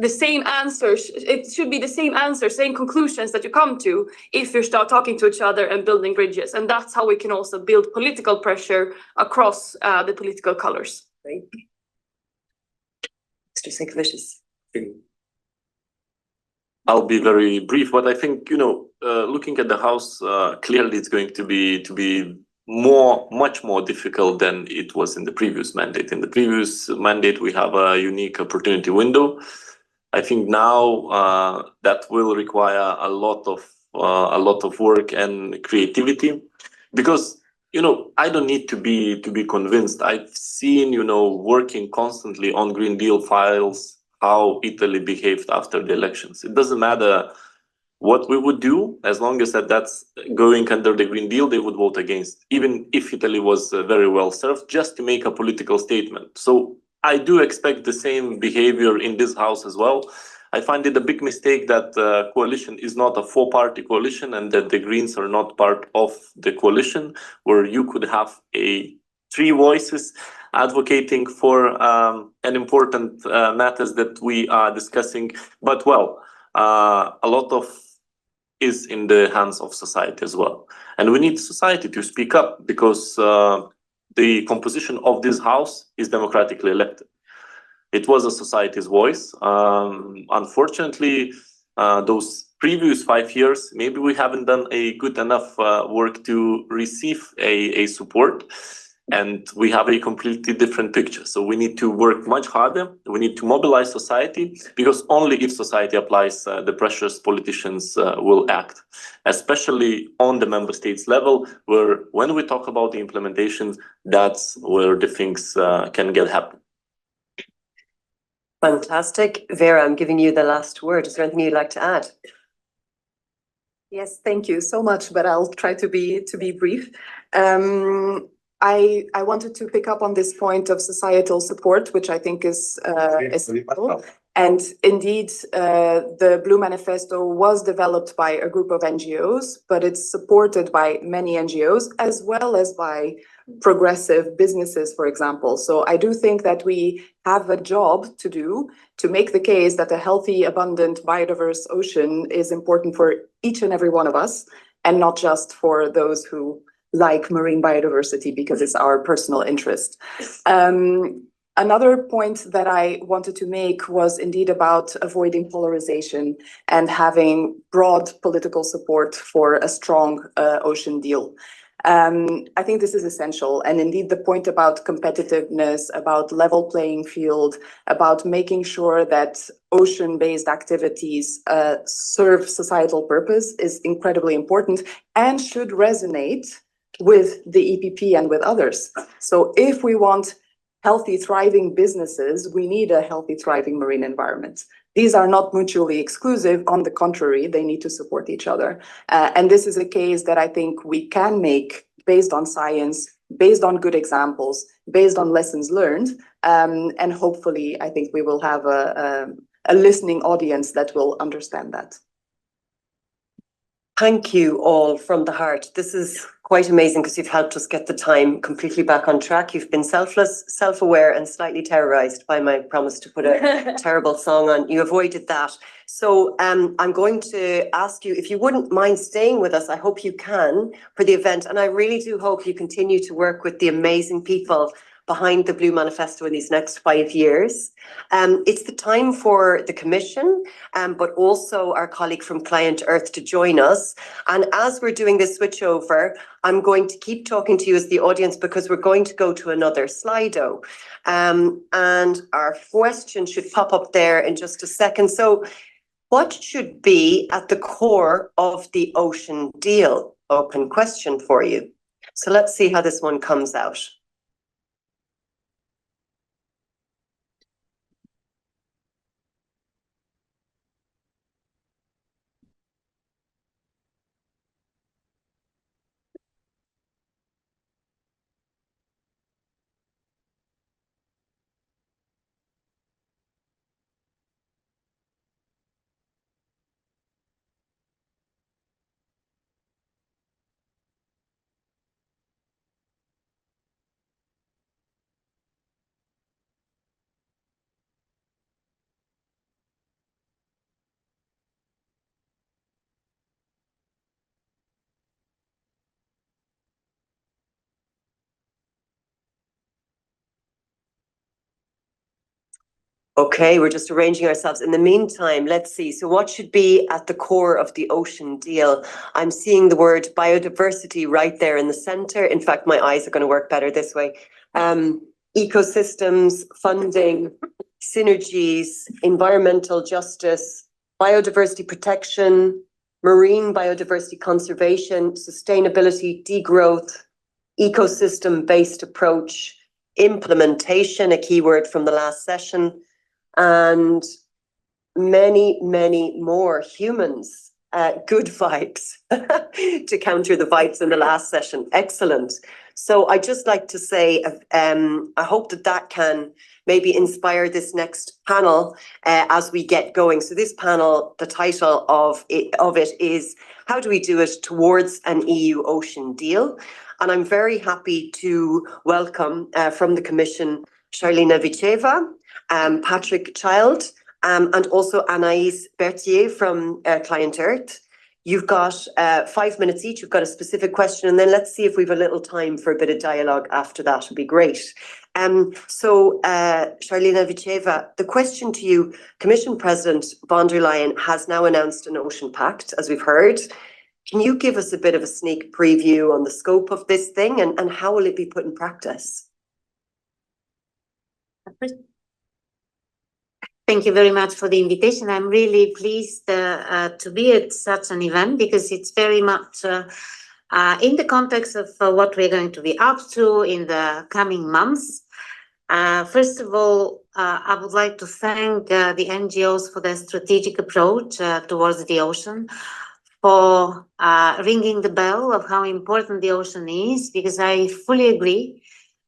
The same answers, it should be the same answers, same conclusions that you come to if you start talking to each other and building bridges. And that's how we can also build political pressure across the political colors. Great. Mr. Sinkevicius. I'll be very brief, but I think, looking at the House, clearly it's going to be much more difficult than it was in the previous mandate. In the previous mandate, we have a unique opportunity window. I think now that will require a lot of work and creativity, because I don't need to be convinced. I've seen working constantly on Green Deal files how Italy behaved after the elections. It doesn't matter what we would do, as long as that's going under the Green Deal, they would vote against, even if Italy was very well served, just to make a political statement. So I do expect the same behavior in this House as well. I find it a big mistake that coalition is not a four-party coalition and that the Greens are not part of the coalition, where you could have three voices advocating for an important matters that we are discussing. But a lot of is in the hands of society as well. And we need society to speak up because the composition of this house is democratically elected. It was a society's voice. Unfortunately, those previous 5 years, maybe we haven't done a good enough work to receive a support, and we have a completely different picture. So we need to work much harder. We need to mobilize society, because only if society applies the pressures, politicians will act, especially on the member states level, where when we talk about the implementation, that's where the things can get happen. Fantastic. Vera, I'm giving you the last word. Is there anything you'd like to add? Yes, thank you so much, but I'll try to be brief. I wanted to pick up on this point of societal support, which I think is essential. And indeed, the Blue Manifesto was developed by a group of NGOs, but it's supported by many NGOs as well as by progressive businesses, for example. So I do think that we have a job to do to make the case that a healthy, abundant, biodiverse ocean is important for each and every one of us, and not just for those who like marine biodiversity because it's our personal interest. Another point that I wanted to make was indeed about avoiding polarization and having broad political support for a strong ocean deal. I think this is essential. And indeed, the point about competitiveness, about level playing field, about making sure that ocean-based activities serve societal purpose is incredibly important and should resonate with the EPP and with others. So if we want healthy, thriving businesses, we need a healthy, thriving marine environment. These are not mutually exclusive. On the contrary, they need to support each other. And this is a case that I think we can make based on science, based on good examples, based on lessons learned. And hopefully, I think we will have a listening audience that will understand that. Thank you all from the heart. This is quite amazing because you've helped us get the time completely back on track. You've been selfless, self-aware, and slightly terrorized by my promise to put a terrible song on. You avoided that. So I'm going to ask you if you wouldn't mind staying with us. I hope you can for the event. And I really do hope you continue to work with the amazing people behind the Blue Manifesto in these next 5 years. It's the time for the Commission, but also our colleague from Client Earth to join us. And as we're doing this switchover, I'm going to keep talking to you as the audience because we're going to go to another Slido. And our question should pop up there in just a second. So what should be at the core of the ocean deal? Open question for you. So let's see how this one comes out. Okay, we're just arranging ourselves. In the meantime, let's see. So what should be at the core of the ocean deal? I'm seeing the word biodiversity right there in the center. In fact, my eyes are going to work better this way. Ecosystems, funding, synergies, environmental justice, biodiversity protection, marine biodiversity conservation, sustainability, degrowth, ecosystem-based approach, implementation, a key word from the last session, and many, many more humans, good vibes to counter the vibes in the last session. Excellent. So I'd just like to say, I hope that that can maybe inspire this next panel as we get going. So this panel, the title of it is, how do we do it towards an EU ocean deal? And I'm very happy to welcome from the Commission, Charlina Vicheva, Patrick Child, and also Anaïs Berthier from Client Earth. You've got 5 minutes each. You've got a specific question, and then let's see if we've a little time for a bit of dialogue after that. Would be great. Charlena Vicheva, the question to you: Commission President von der Leyen has now announced an Ocean Pact, as we've heard. Can you give us a bit of a sneak preview on the scope of this thing, and how will it be put in practice? Thank you very much for the invitation. I'm really pleased to be at such an event because it's very much in the context of what we're going to be up to in the coming months. First of all, I would like to thank the NGOs for their strategic approach towards the ocean, for ringing the bell of how important the ocean is, because I fully agree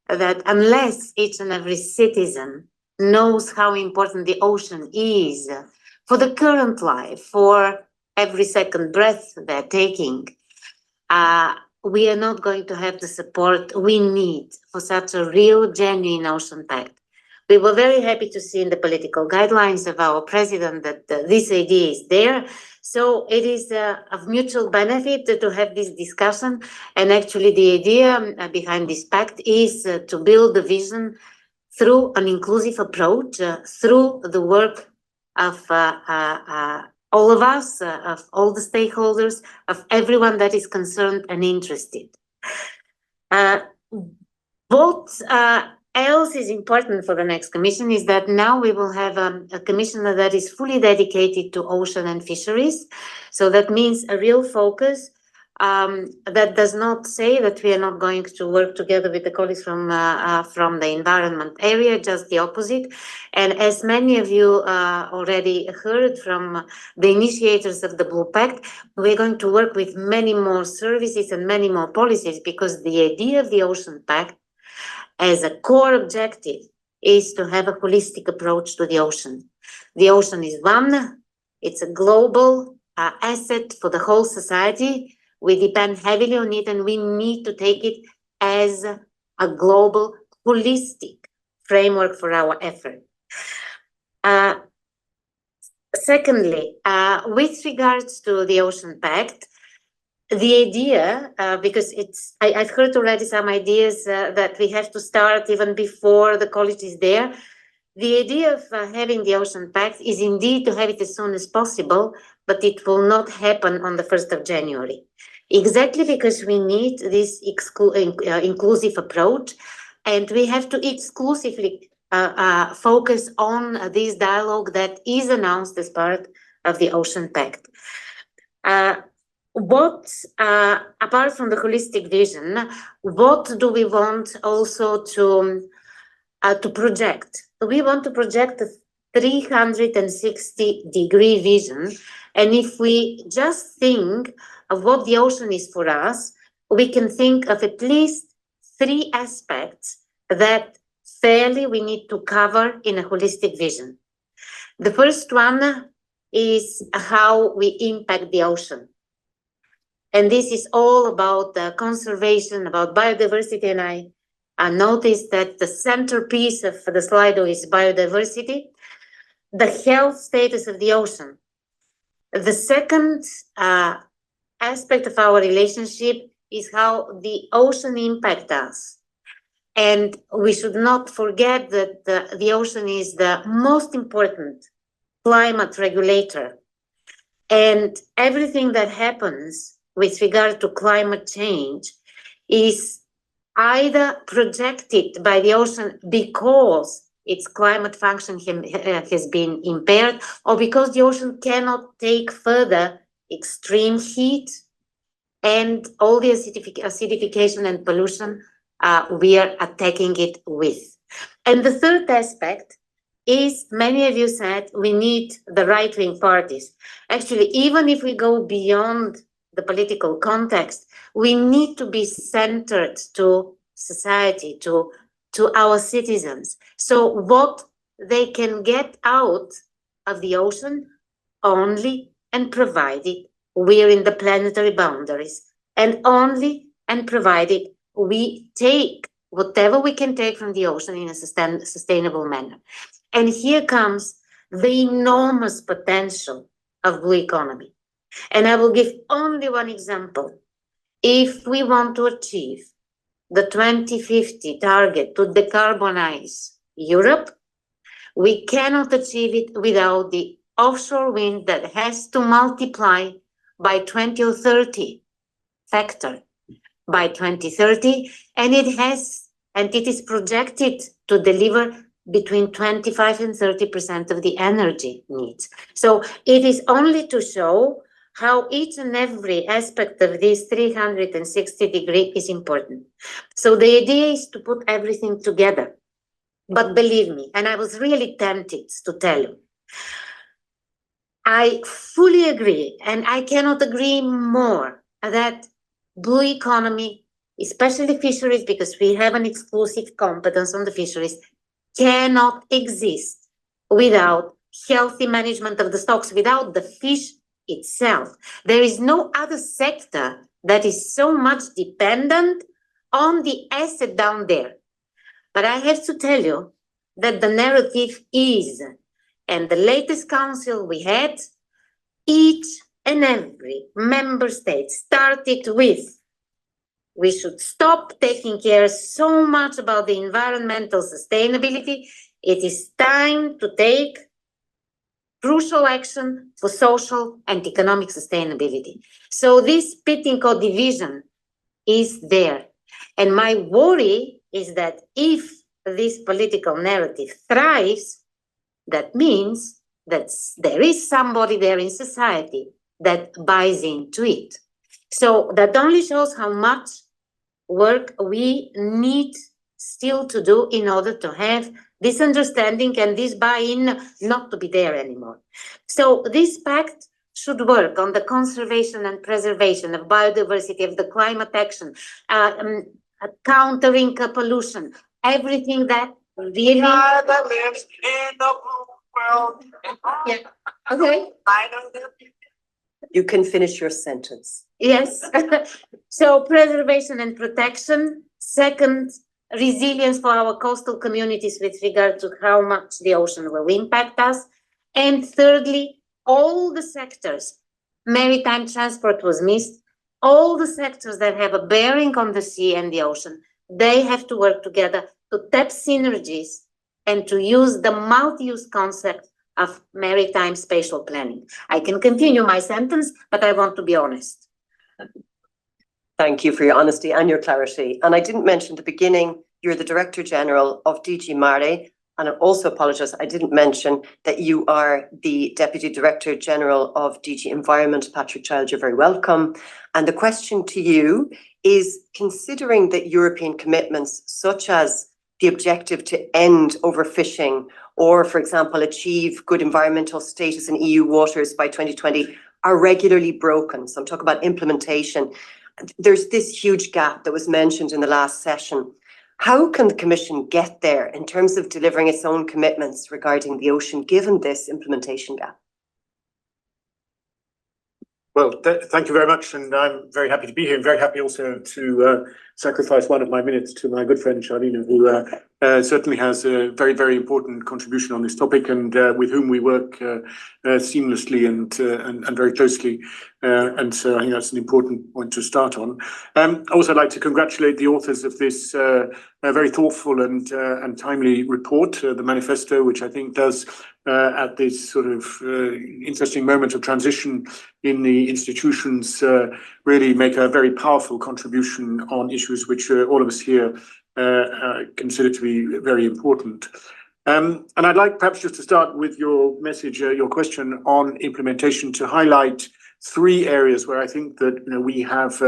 that unless each and every citizen knows how important the ocean is for the current life, for every second breath they're taking, we are not going to have the support we need for such a real, genuine Ocean Pact. We were very happy to see in the political guidelines of our president that this idea is there. So it is of mutual benefit to have this discussion. And actually the idea behind this pact is to build the vision through an inclusive approach, through the work of all of us, of all the stakeholders, of everyone that is concerned and interested. What else is important for the next commission is that now we will have a commissioner that is fully dedicated to ocean and fisheries. So that means a real focus. That does not say that we are not going to work together with the colleagues from the environment area, just the opposite. And as many of you already heard from the initiators of the Blue Pact, we're going to work with many more services and many more policies, because the idea of the Ocean Pact as a core objective is to have a holistic approach to the ocean. The ocean is one, it's a global asset for the whole society. We depend heavily on it, and we need to take it as a global, holistic framework for our effort. Secondly, with regards to the Ocean Pact, the idea, because I've heard already some ideas that we have to start even before the college is there. The idea of having the Ocean Pact is indeed to have it as soon as possible, but it will not happen on the 1st of January. Exactly because we need this inclusive approach, and we have to exclusively focus on this dialogue that is announced as part of the Ocean Pact. Apart from the holistic vision, what do we want also to project? We want to project a 360-degree vision, and if we just think of what the ocean is for us, we can think of at least 3 aspects that fairly we need to cover in a holistic vision. The first one is how we impact the ocean. And this is all about the conservation, about biodiversity, and I noticed that the centerpiece of the slide is biodiversity, the health status of the ocean. The second aspect of our relationship is how the ocean impacts us. And we should not forget that the ocean is the most important climate regulator. And everything that happens with regard to climate change is either projected by the ocean because its climate function has been impaired, or because the ocean cannot take further extreme heat and all the acidification and pollution we are attacking it with. And the third aspect is, many of you said, we need the right-wing parties. Actually, even if we go beyond the political context, we need to be centered to society, to our citizens. So what they can get out of the ocean only and provided we're in the planetary boundaries, and only and provided we take whatever we can take from the ocean in a sustainable manner. And here comes the enormous potential of blue economy. And I will give only one example. If we want to achieve the 2050 target to decarbonize Europe, we cannot achieve it without the offshore wind that has to multiply by 20 or 30 factor by 2030, and it is projected to deliver between 25 and 30% of the energy needs. So it is only to show how each and every aspect of this 360-degree is important. So the idea is to put everything together. But believe me, and I was really tempted to tell you, I fully agree, and I cannot agree more, that blue economy, especially fisheries, because we have an exclusive competence on the fisheries, cannot exist without healthy management of the stocks, without the fish itself. There is no other sector that is so much dependent on the asset down there. But I have to tell you that the narrative is, and the latest council we had, each and every member state started with, we should stop taking care so much about the environmental sustainability. It is time to take crucial action for social and economic sustainability. So this Pittenco division is there. And my worry is that if this political narrative thrives, that means that there is somebody there in society that buys into it. So that only shows how much work we need still to do in order to have this understanding and this buy-in not to be there anymore. So this pact should work on the conservation and preservation of biodiversity, of the climate action, countering pollution, everything that really... that lives in the blue world. Yeah. Okay. I know that. You can finish your sentence. Yes. So preservation and protection. Second, resilience for our coastal communities with regard to how much the ocean will impact us. And thirdly, all the sectors, maritime transport was missed, all the sectors that have a bearing on the sea and the ocean, they have to work together to tap synergies and to use the multi-use concept of maritime spatial planning. I can continue my sentence, but I want to be honest. Thank you for your honesty and your clarity. And I didn't mention at the beginning, you're the Director General of DG Mare. And I also apologize, I didn't mention that you are the Deputy Director General of DG Environment. Patrick Child, you're very welcome. And the question to you is, considering that European commitments such as the objective to end overfishing or, for example, achieve good environmental status in EU waters by 2020 are regularly broken. So I'm talking about implementation. There's this huge gap that was mentioned in the last session. How can the Commission get there in terms of delivering its own commitments regarding the ocean, given this implementation gap? Well, thank you very much, and I'm very happy to be here, and very happy also to sacrifice one of my minutes to my good friend Charlene, who certainly has a very, very important contribution on this topic, and with whom we work seamlessly and very closely. And so I think that's an important point to start on. I'd also like to congratulate the authors of this very thoughtful and timely report, the Manifesto, which I think does, at this sort of interesting moment of transition in the institutions, really make a very powerful contribution on issues which all of us here consider to be very important. And I'd like perhaps just to start with your message, your question on implementation, to highlight three areas where I think that we have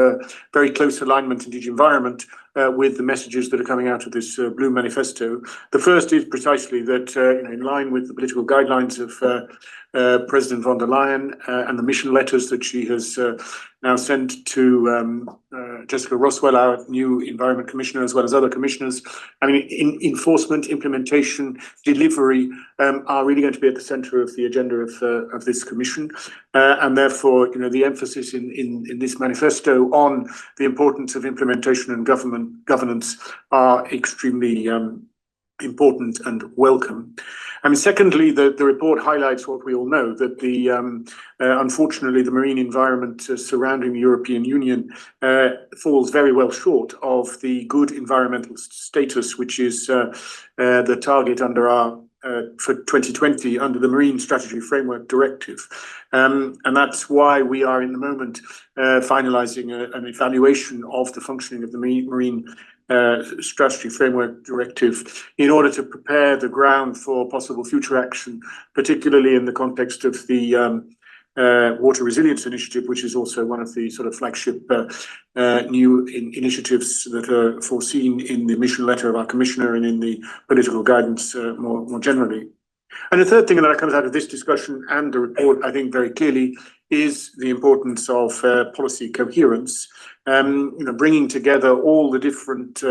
very close alignment in DG Environment with the messages that are coming out of this Blue Manifesto. The first is precisely that, in line with the political guidelines of President von der Leyen and the mission letters that she has now sent to Jessica Roswell, our new Environment Commissioner, as well as other commissioners. I mean, enforcement, implementation, delivery are really going to be at the centre of the agenda of this Commission, and therefore, the emphasis in this manifesto on the importance of implementation and governance are extremely important and welcome. I mean, secondly, the report highlights what we all know, that unfortunately the marine environment surrounding the European Union falls very well short of the good environmental status, which is the target under our for 2020 under the Marine Strategy Framework Directive. And that's why we are in the moment finalizing an evaluation of the functioning of the Marine Strategy Framework Directive in order to prepare the ground for possible future action, particularly in the context of the Water Resilience Initiative, which is also one of the sort of flagship new initiatives that are foreseen in the mission letter of our Commissioner and in the political guidance more generally. And the third thing that comes out of this discussion and the report, I think very clearly, is the importance of policy coherence. Bringing together all the different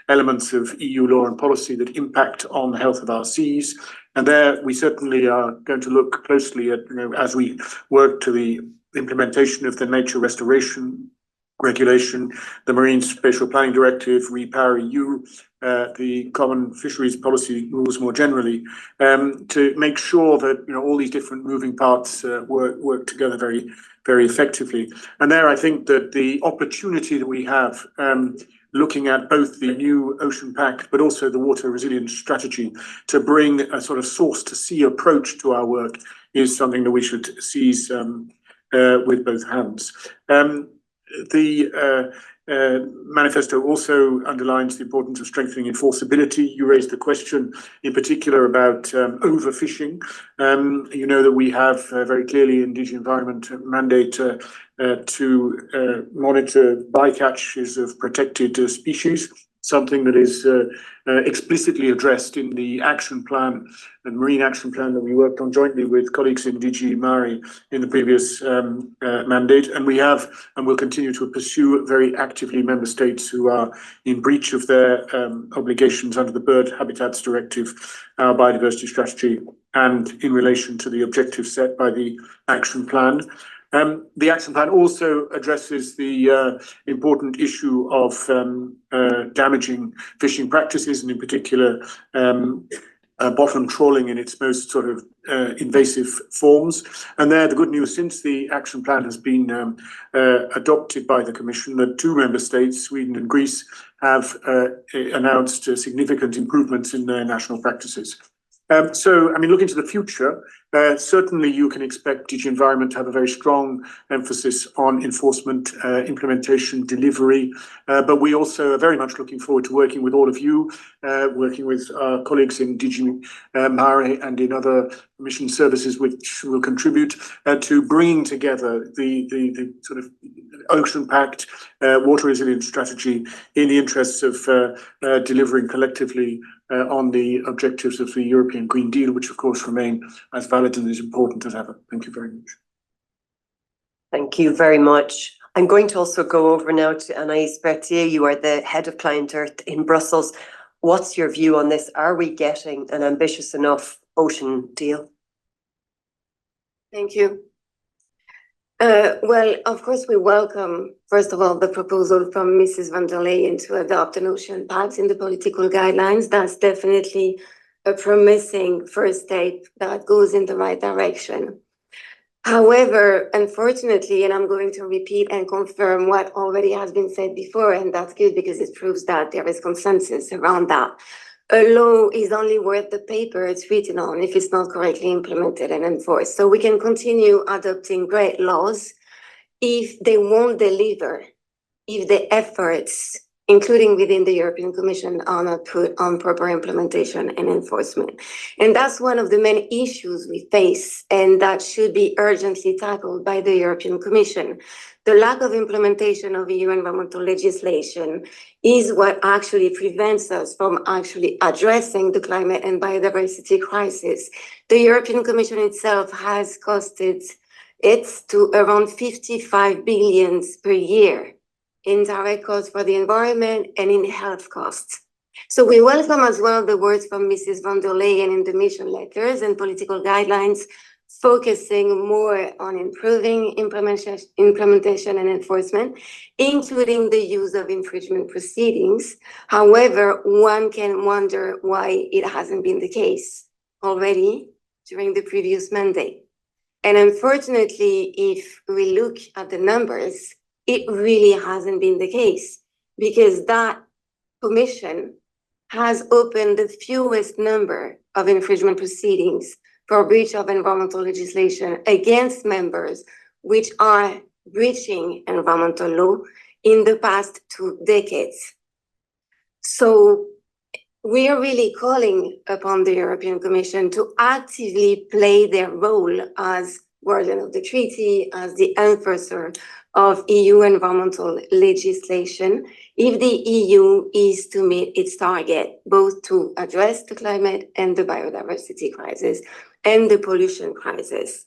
elements of EU law and policy that impact on the health of our seas. And there we certainly are going to look closely at, as we work to the implementation of the Nature Restoration Regulation, the Marine Spatial Planning Directive, REPowerEU, the Common Fisheries Policy rules more generally, to make sure that all these different moving parts work together very effectively. And there I think that the opportunity that we have looking at both the new Ocean Pact but also the Water Resilience Strategy to bring a sort of source to sea approach to our work is something that we should seize with both hands. The manifesto also underlines the importance of strengthening enforceability. You raised the question in particular about overfishing. You know that we have very clearly in DG Environment mandate to monitor bycatches of protected species, something that is explicitly addressed in the action plan and marine action plan that we worked on jointly with colleagues in DG Mare in the previous mandate. And we have and will continue to pursue very actively member states who are in breach of their obligations under the Bird Habitats Directive, our biodiversity strategy, and in relation to the objectives set by the action plan. The action plan also addresses the important issue of damaging fishing practices, and in particular bottom trawling in its most sort of invasive forms. And there, the good news, since the action plan has been adopted by the Commission, that 2 member states, Sweden and Greece, have announced significant improvements in their national practices. So, I mean, looking to the future, certainly you can expect DG Environment to have a very strong emphasis on enforcement, implementation, delivery. But we also are very much looking forward to working with all of you, working with our colleagues in DG Mare and in other mission services which will contribute to bringing together the sort of Ocean Pact, Water Resilience Strategy in the interests of delivering collectively on the objectives of the European Green Deal, which of course remain as valid and as important as ever. Thank you very much. Thank you very much. I'm going to also go over now to Anaïs Berthier. You are the head of Client Earth in Brussels. What's your view on this? Are we getting an ambitious enough ocean deal? Thank you. Well, of course, we welcome, first of all, the proposal from Mrs. von der Leyen to adopt an ocean pact in the political guidelines. That's definitely a promising first step that goes in the right direction. However, unfortunately, and I'm going to repeat and confirm what already has been said before, and that's good because it proves that there is consensus around that. A law is only worth the paper it's written on if it's not correctly implemented and enforced. So we can continue adopting great laws if they won't deliver, if the efforts, including within the European Commission, are not put on proper implementation and enforcement. And that's one of the main issues we face, and that should be urgently tackled by the European Commission. The lack of implementation of EU environmental legislation is what actually prevents us from actually addressing the climate and biodiversity crisis. The European Commission itself has costed it to around 55 billion per year in direct costs for the environment and in health costs. So we welcome as well the words from Mrs. von der Leyen in the mission letters and political guidelines focusing more on improving implementation and enforcement, including the use of infringement proceedings. However, one can wonder why it hasn't been the case already during the previous mandate. And unfortunately, if we look at the numbers, it really hasn't been the case, because that commission has opened the fewest number of infringement proceedings for breach of environmental legislation against members which are breaching environmental law in the past 2 decades. So we are really calling upon the European Commission to actively play their role as guardian of the treaty, as the enforcer of EU environmental legislation, if the EU is to meet its target, both to address the climate and the biodiversity crisis and the pollution crisis.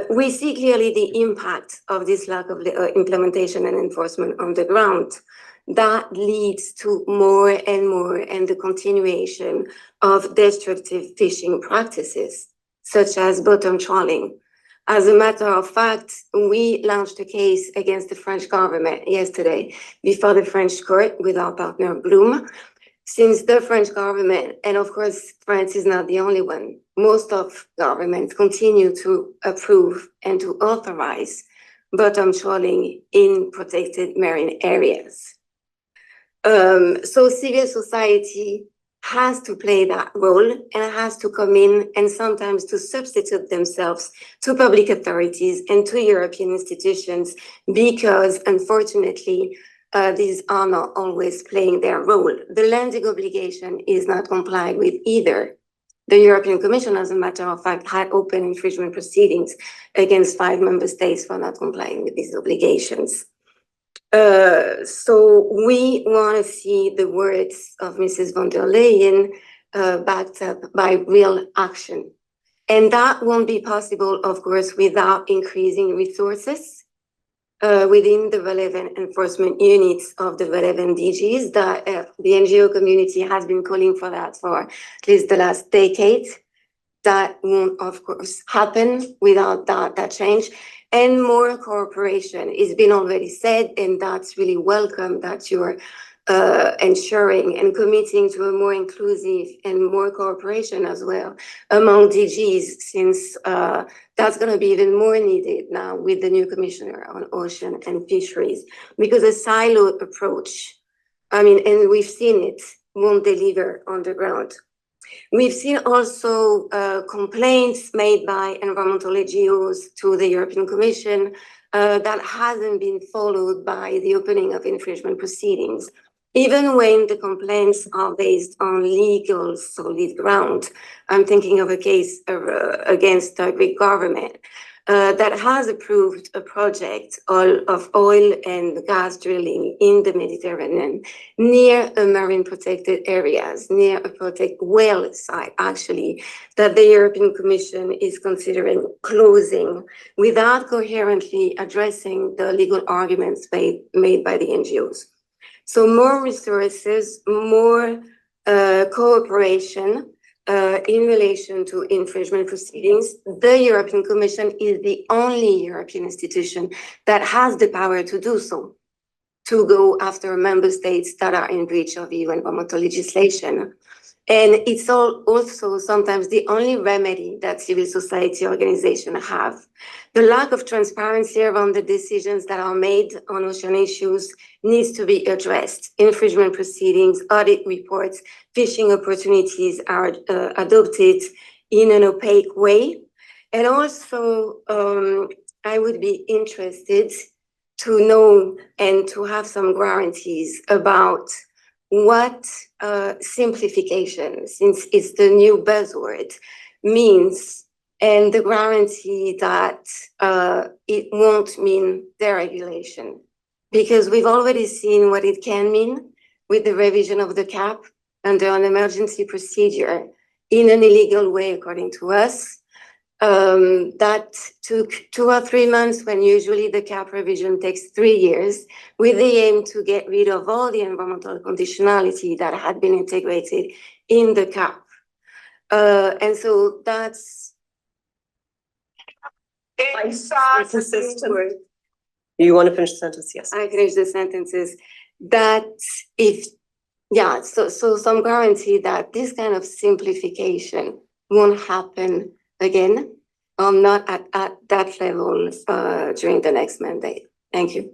We see clearly the impact of this lack of implementation and enforcement on the ground. That leads to more and the continuation of destructive fishing practices, such as bottom trawling. As a matter of fact, we launched a case against the French government yesterday before the French court with our partner Bloom. Since the French government, and of course, France is not the only one, most of governments continue to approve and to authorize bottom trawling in protected marine areas. So civil society has to play that role and has to come in and sometimes to substitute themselves to public authorities and to European institutions, because unfortunately, these are not always playing their role. The landing obligation is not complied with either. The European Commission, as a matter of fact, had open infringement proceedings against 5 member states for not complying with these obligations. So we want to see the words of Mrs. von der Leyen backed up by real action. And that won't be possible, of course, without increasing resources within the relevant enforcement units of the relevant DGs. That the NGO community has been calling for that for at least the last decade. That won't, of course, happen without that change. And more cooperation is been already said, and that's really welcome that you're ensuring and committing to a more inclusive and more cooperation as well among DGs, since that's going to be even more needed now with the new commissioner on ocean and fisheries, because a siloed approach, I mean, and we've seen it, won't deliver on the ground. We've seen also complaints made by environmental NGOs to the European Commission that hasn't been followed by the opening of infringement proceedings, even when the complaints are based on legal solid ground. I'm thinking of a case against the Greek government that has approved a project of oil and gas drilling in the Mediterranean near a marine protected areas, near a protected whale site, actually, that the European Commission is considering closing without coherently addressing the legal arguments made by the NGOs. So more resources, more cooperation, in relation to infringement proceedings. The European Commission is the only European institution that has the power to do so, to go after member states that are in breach of EU environmental legislation. And it's also sometimes the only remedy that civil society organizations have. The lack of transparency around the decisions that are made on ocean issues needs to be addressed. Infringement proceedings, audit reports, fishing opportunities are adopted in an opaque way. And also, I would be interested to know and to have some guarantees about what simplification, since it's the new buzzword, means, and the guarantee that it won't mean deregulation. Because we've already seen what it can mean with the revision of the cap under an emergency procedure in an illegal way, according to us. That took 2 or 3 months, when usually the cap revision takes 3 years, with the aim to get rid of all the environmental conditionality that had been integrated in the cap. And so that's inside the Consistent. Word. You want to finish the sentence? Yes. I finish the sentences that if, yeah, so some guarantee that this kind of simplification won't happen again, not at that level during the next mandate. Thank you.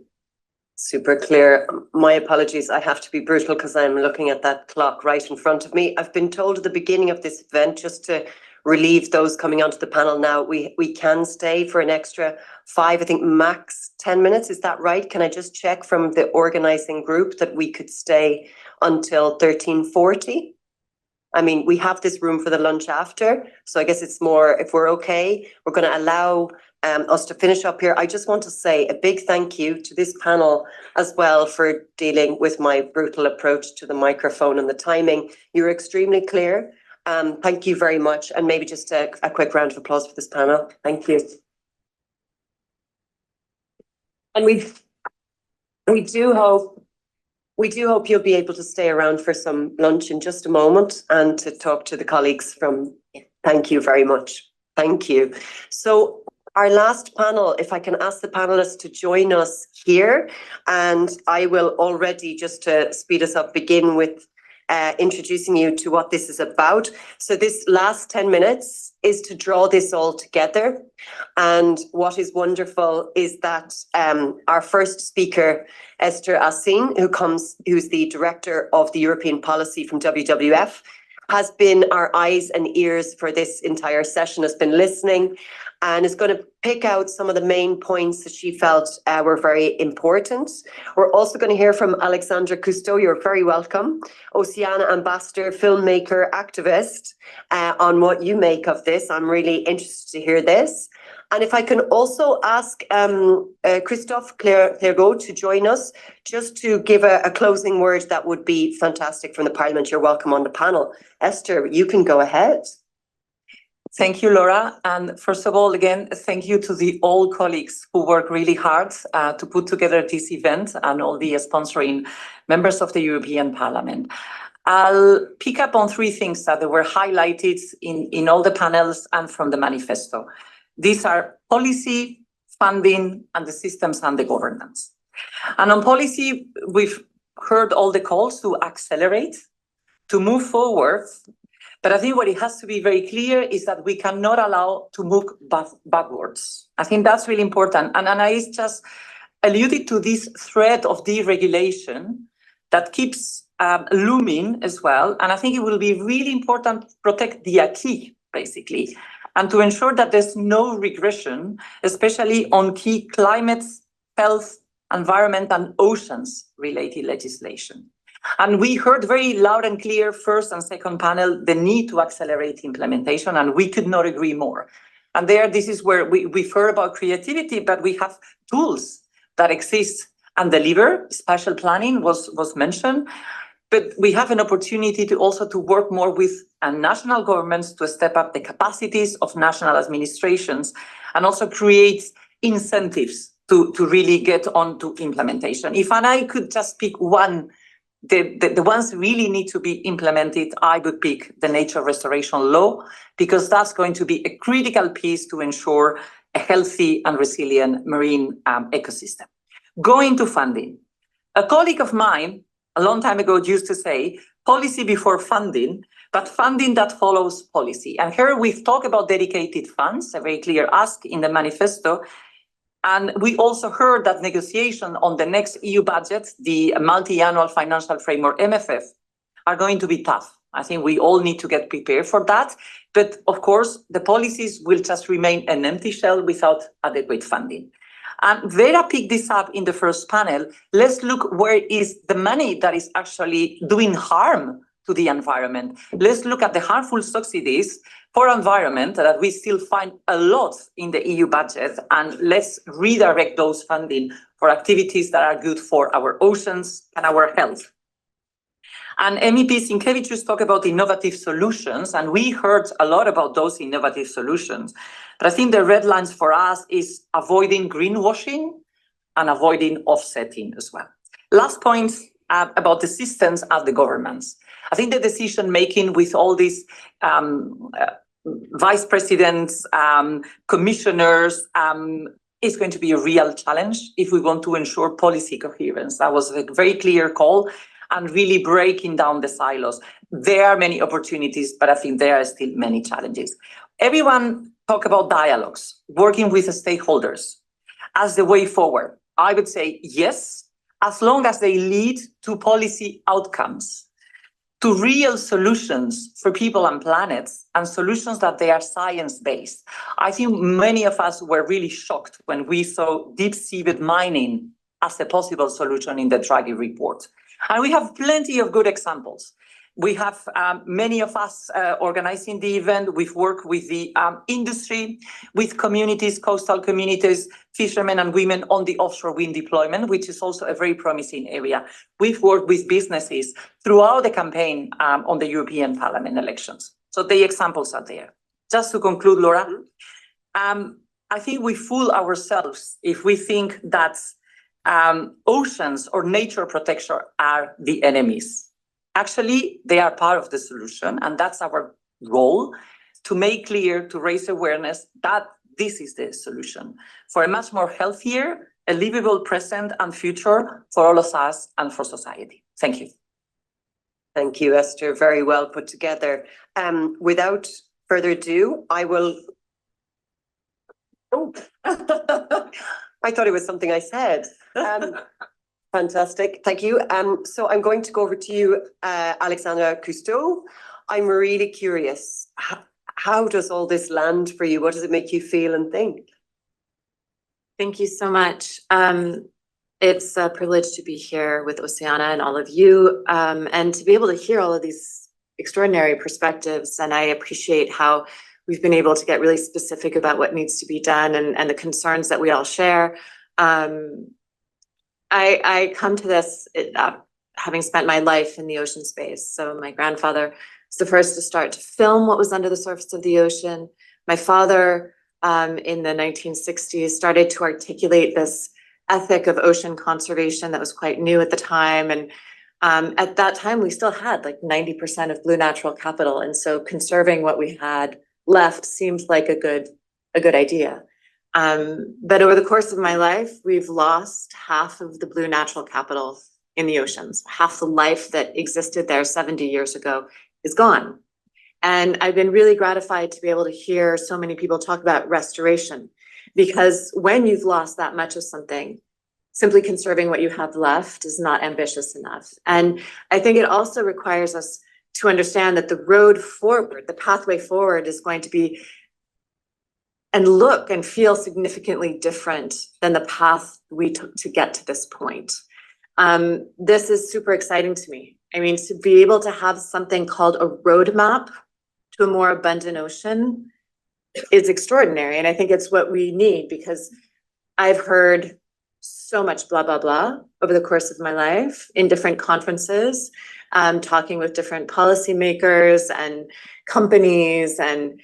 Super clear. My apologies. I have to be brutal because I'm looking at that clock right in front of me. I've been told at the beginning of this event, just to relieve those coming onto the panel now, we can stay for an extra 5, I think max 10 minutes. Is that right? Can I just check from the organizing group that we could stay until 13:40? I mean, we have this room for the lunch after, so I guess it's more, if we're okay, we're going to allow us to finish up here. I just want to say a big thank you to this panel as well for dealing with my brutal approach to the microphone and the timing. You're extremely clear. Thank you very much. And maybe just a quick round of applause for this panel. Thank you. And we do hope you'll be able to stay around for some lunch in just a moment and to talk to the colleagues from. Thank you very much. Thank you. So our last panel, if I can ask the panelists to join us here, and I will already, just to speed us up, begin with introducing you to what this is about. So this last 10 minutes is to draw this all together. And what is wonderful is that our first speaker, Esther Asin, who's the Director of the European Policy from WWF, has been our eyes and ears for this entire session, has been listening, and is going to pick out some of the main points that she felt were very important. We're also going to hear from Alexandra Cousteau. You're very welcome. Oceana ambassador, filmmaker, activist, on what you make of this. I'm really interested to hear this. And if I can also ask Christophe Clergaud to join us, just to give a closing word, that would be fantastic from the Parliament. You're welcome on the panel. Esther, you can go ahead. Thank you, Laura. And first of all, again, thank you to all colleagues who work really hard to put together this event, and all the sponsoring members of the European Parliament. I'll pick up on 3 things that were highlighted in all the panels and from the manifesto. These are policy, funding, and the systems and the governance. And on policy, we've heard all the calls to accelerate, to move forward. But I think what it has to be very clear is that we cannot allow to move backwards. I think that's really important. And I just alluded to this threat of deregulation that keeps looming as well. And I think it will be really important to protect the acquis, basically, and to ensure that there's no regression, especially on key climate, health, environment, and oceans-related legislation. And we heard very loud and clear, first and second panel, the need to accelerate implementation, and we could not agree more. And this is where we've heard about creativity, but we have tools that exist and deliver. Spatial planning was mentioned, but we have an opportunity to also to work more with national governments to step up the capacities of national administrations, and also create incentives to really get on to implementation. If I could just pick one, the ones really need to be implemented, I would pick the nature restoration law, because that's going to be a critical piece to ensure a healthy and resilient marine ecosystem. Going to funding. A colleague of mine a long time ago used to say, policy before funding, but funding that follows policy. And here we've talked about dedicated funds, a very clear ask in the manifesto. And we also heard that negotiation on the next EU budget, the multi-annual financial framework, MFF, are going to be tough. I think we all need to get prepared for that. But of course, the policies will just remain an empty shell without adequate funding. And Vera picked this up in the first panel. Let's look where is the money that is actually doing harm to the environment. Let's look at the harmful subsidies for environment that we still find a lot in the EU budget, and let's redirect those funding for activities that are good for our oceans and our health. And MEP Sienkiewicz talked about innovative solutions, and we heard a lot about those innovative solutions. But I think the red lines for us is avoiding greenwashing and avoiding offsetting as well. Last point about the systems of the governments. I think the decision making with all these vice presidents, commissioners, is going to be a real challenge if we want to ensure policy coherence. That was a very clear call and really breaking down the silos. There are many opportunities, but I think there are still many challenges. Everyone talk about dialogues, working with the stakeholders as the way forward. I would say yes, as long as they lead to policy outcomes, to real solutions for people and planets, and solutions that they are science-based. I think many of us were really shocked when we saw deep-seabed mining as a possible solution in the Draghi report. And we have plenty of good examples. We have many of us organizing the event. We've worked with the industry, with communities, coastal communities, fishermen and women on the offshore wind deployment, which is also a very promising area. We've worked with businesses throughout the campaign on the European Parliament elections. So the examples are there. Just to conclude, Laura, I think we fool ourselves if we think that oceans or nature protection are the enemies. Actually, they are part of the solution, and that's our role, to make clear, to raise awareness that this is the solution for a much more healthier, a livable present and future for all of us and for society. Thank you. Thank you, Esther. Very well put together. Without further ado, I will... Oh, I thought it was something I said. Fantastic, thank you. So I'm going to go over to you, Alexandra Cousteau. I'm really curious, how does all this land for you? What does it make you feel and think? Thank you so much. It's a privilege to be here with Oceana and all of you, and to be able to hear all of these extraordinary perspectives. And I appreciate how we've been able to get really specific about what needs to be done and the concerns that we all share. I come to this having spent my life in the ocean space. So my grandfather was the first to start to film what was under the surface of the ocean. My father, in the 1960s, started to articulate this ethic of ocean conservation that was quite new at the time. And at that time, we still had like 90% of blue natural capital. And so conserving what we had left seemed like a good idea. But over the course of my life, we've lost half of the blue natural capital in the oceans. Half the life that existed there 70 years ago is gone. And I've been really gratified to be able to hear so many people talk about restoration, because when you've lost that much of something, simply conserving what you have left is not ambitious enough. And I think it also requires us to understand that the road forward, the pathway forward, is going to be and look and feel significantly different than the path we took to get to this point. This is super exciting to me. I mean, to be able to have something called a roadmap to a more abundant ocean is extraordinary. And I think it's what we need, because I've heard so much blah, blah, blah over the course of my life in different conferences, talking with different policymakers and companies, and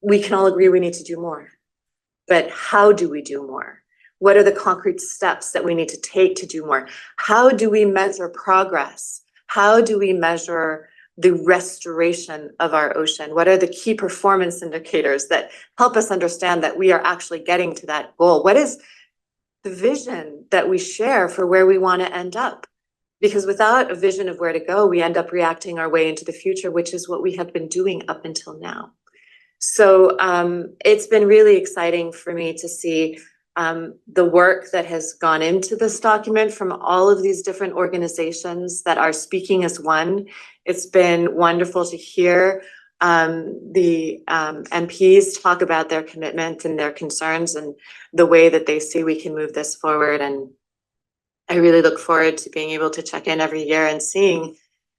we can all agree we need to do more. But how do we do more? What are the concrete steps that we need to take to do more? How do we measure progress? How do we measure the restoration of our ocean? What are the key performance indicators that help us understand that we are actually getting to that goal? What is the vision that we share for where we want to end up? Because without a vision of where to go, we end up reacting our way into the future, which is what we have been doing up until now. So it's been really exciting for me to see the work that has gone into this document from all of these different organizations that are speaking as one. It's been wonderful to hear the MPs talk about their commitment and their concerns and the way that they see we can move this forward. And I really look forward to being able to check in every year and seeing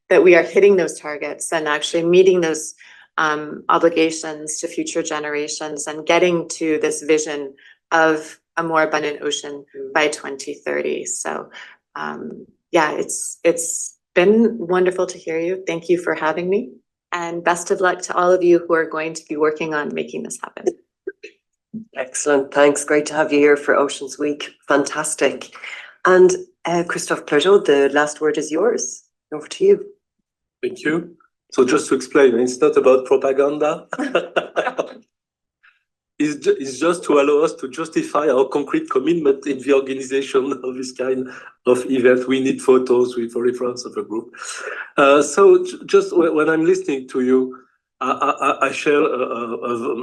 that we are hitting those targets and actually meeting those obligations to future generations and getting to this vision of a more abundant ocean by 2030. So yeah, it's been wonderful to hear you. Thank you for having me, and best of luck to all of you who are going to be working on making this happen. Excellent, thanks. Great to have you here for Oceans Week. Fantastic. And Christophe Plateau, the last word is yours. Over to you. Thank you. So just to explain, it's not about propaganda. It's just to allow us to justify our concrete commitment in the organization of this kind of event. We need photos with a reference of a group. So just when I'm listening to you, I share a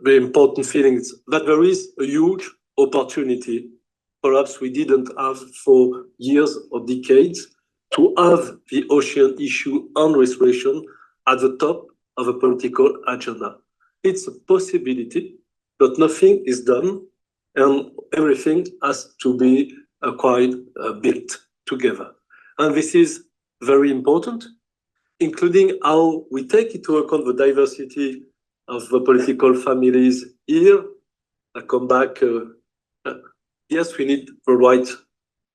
very important feelings that there is a huge opportunity, perhaps we didn't have for years or decades, to have the ocean issue and restoration at the top of a political agenda. It's a possibility, but nothing is done, and everything has to be quite built together. And this is very important, including how we take into account the diversity of the political families here. I come back, yes, we need the right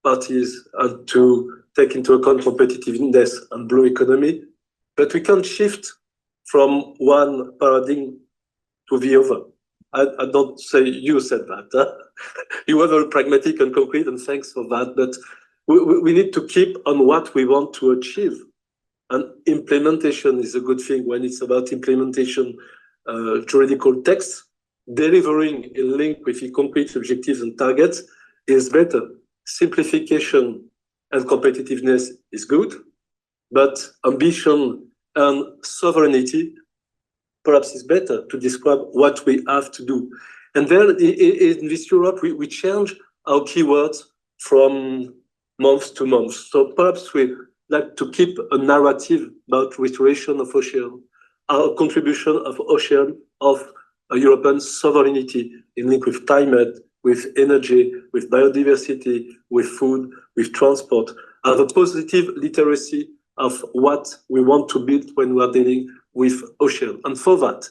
parties and to take into account competitiveness and blue economy, but we can't shift from one paradigm to the other. I don't say you said that. Huh? You were very pragmatic and concrete, and thanks for that. But we need to keep on what we want to achieve. And implementation is a good thing when it's about implementation, juridical texts. Delivering a link with the concrete objectives and targets is better. Simplification and competitiveness is good, but ambition and sovereignty perhaps is better to describe what we have to do. And then in this Europe, we change our keywords from month to month. So perhaps we like to keep a narrative about restoration of ocean, our contribution of ocean, of European sovereignty in link with climate, with energy, with biodiversity, with food, with transport, have a positive literacy of what we want to build when we are dealing with ocean. And for that,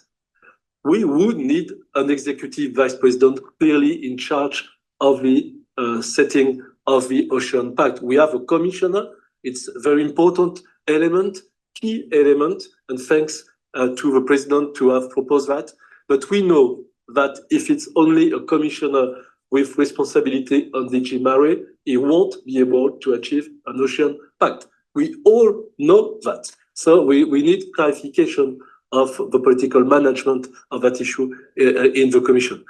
we would need an executive vice president clearly in charge of the setting of the Ocean Pact. We have a commissioner. It's a very important element, key element, and thanks to the president to have proposed that. But we know that if it's only a commissioner with responsibility on DG Mare, he won't be able to achieve an Ocean Pact. We all know that. So we need clarification of the political management of that issue in the Commission.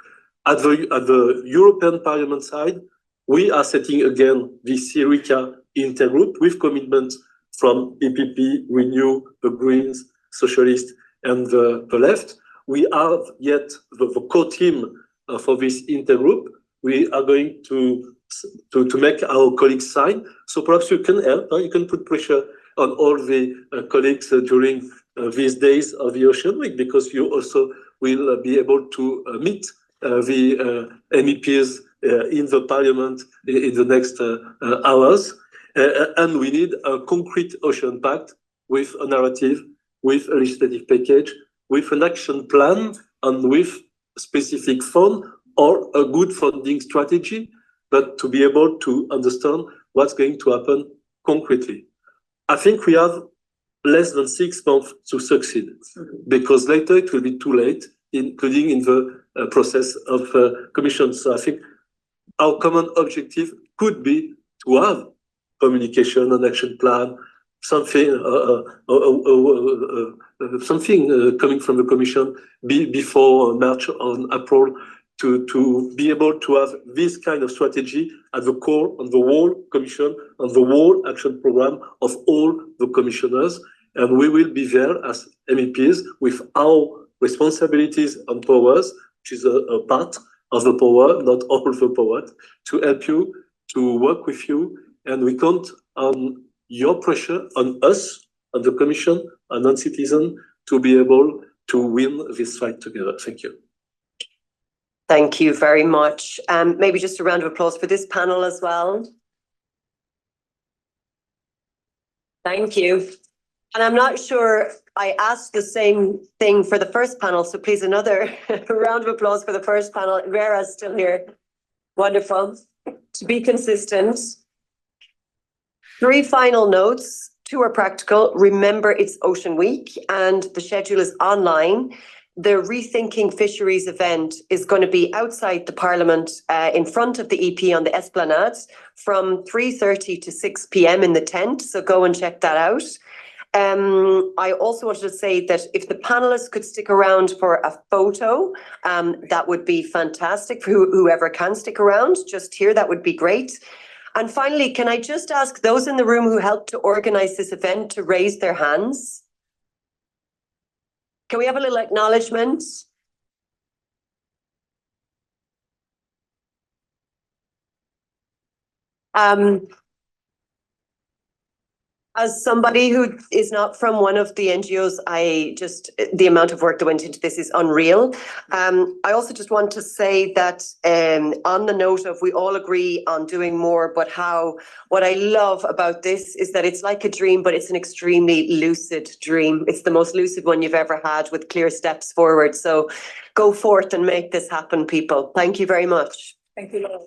At the European Parliament side, we are setting again the Syrica intergroup with commitment from EPP, Renew, the Greens, Socialists, and the left. We have yet the core team for this intergroup. We are going to make our colleagues sign. So perhaps you can help. You can put pressure on all the colleagues during these days of the Ocean Week, because you also will be able to meet the MEPs in the Parliament in the next hours. And we need a concrete Ocean Pact with a narrative, with a legislative package, with an action plan, and with specific fund or a good funding strategy, but to be able to understand what's going to happen concretely. I think we have less than 6 months to succeed, because later it will be too late, including in the process of commission. So I think our common objective could be to have communication and action plan, something coming from the Commission before March or April, to be able to have this kind of strategy at the core of the whole Commission and the whole action program of all the commissioners. And we will be there as MEPs with our responsibilities and powers, which is a part of the power, not all the power, to help you, to work with you. And we count on your pressure on us, on the Commission, and on citizens to be able to win this fight together. Thank you. Thank you very much. Maybe just a round of applause for this panel as well. Thank you. And I'm not sure I asked the same thing for the first panel, so please another round of applause for the first panel. Vera's still here. Wonderful. To be consistent. 3 final notes. 2 are practical. Remember, it's Ocean Week and the schedule is online. The Rethinking Fisheries event is going to be outside the Parliament in front of the EP on the Esplanades from 3:30 to 6 p.m. in the tent. So go and check that out. I also wanted to say that if the panelists could stick around for a photo, that would be fantastic for whoever can stick around just here, that would be great. And finally, can I just ask those in the room who helped to organize this event to raise their hands? Can we have a little acknowledgement? As somebody who is not from one of the NGOs, the amount of work that went into this is unreal. I also just want to say that on the note of we all agree on doing more, but what I love about this is that it's like a dream, but it's an extremely lucid dream. It's the most lucid one you've ever had with clear steps forward. So go forth and make this happen, people. Thank you very much. Thank you, Laura.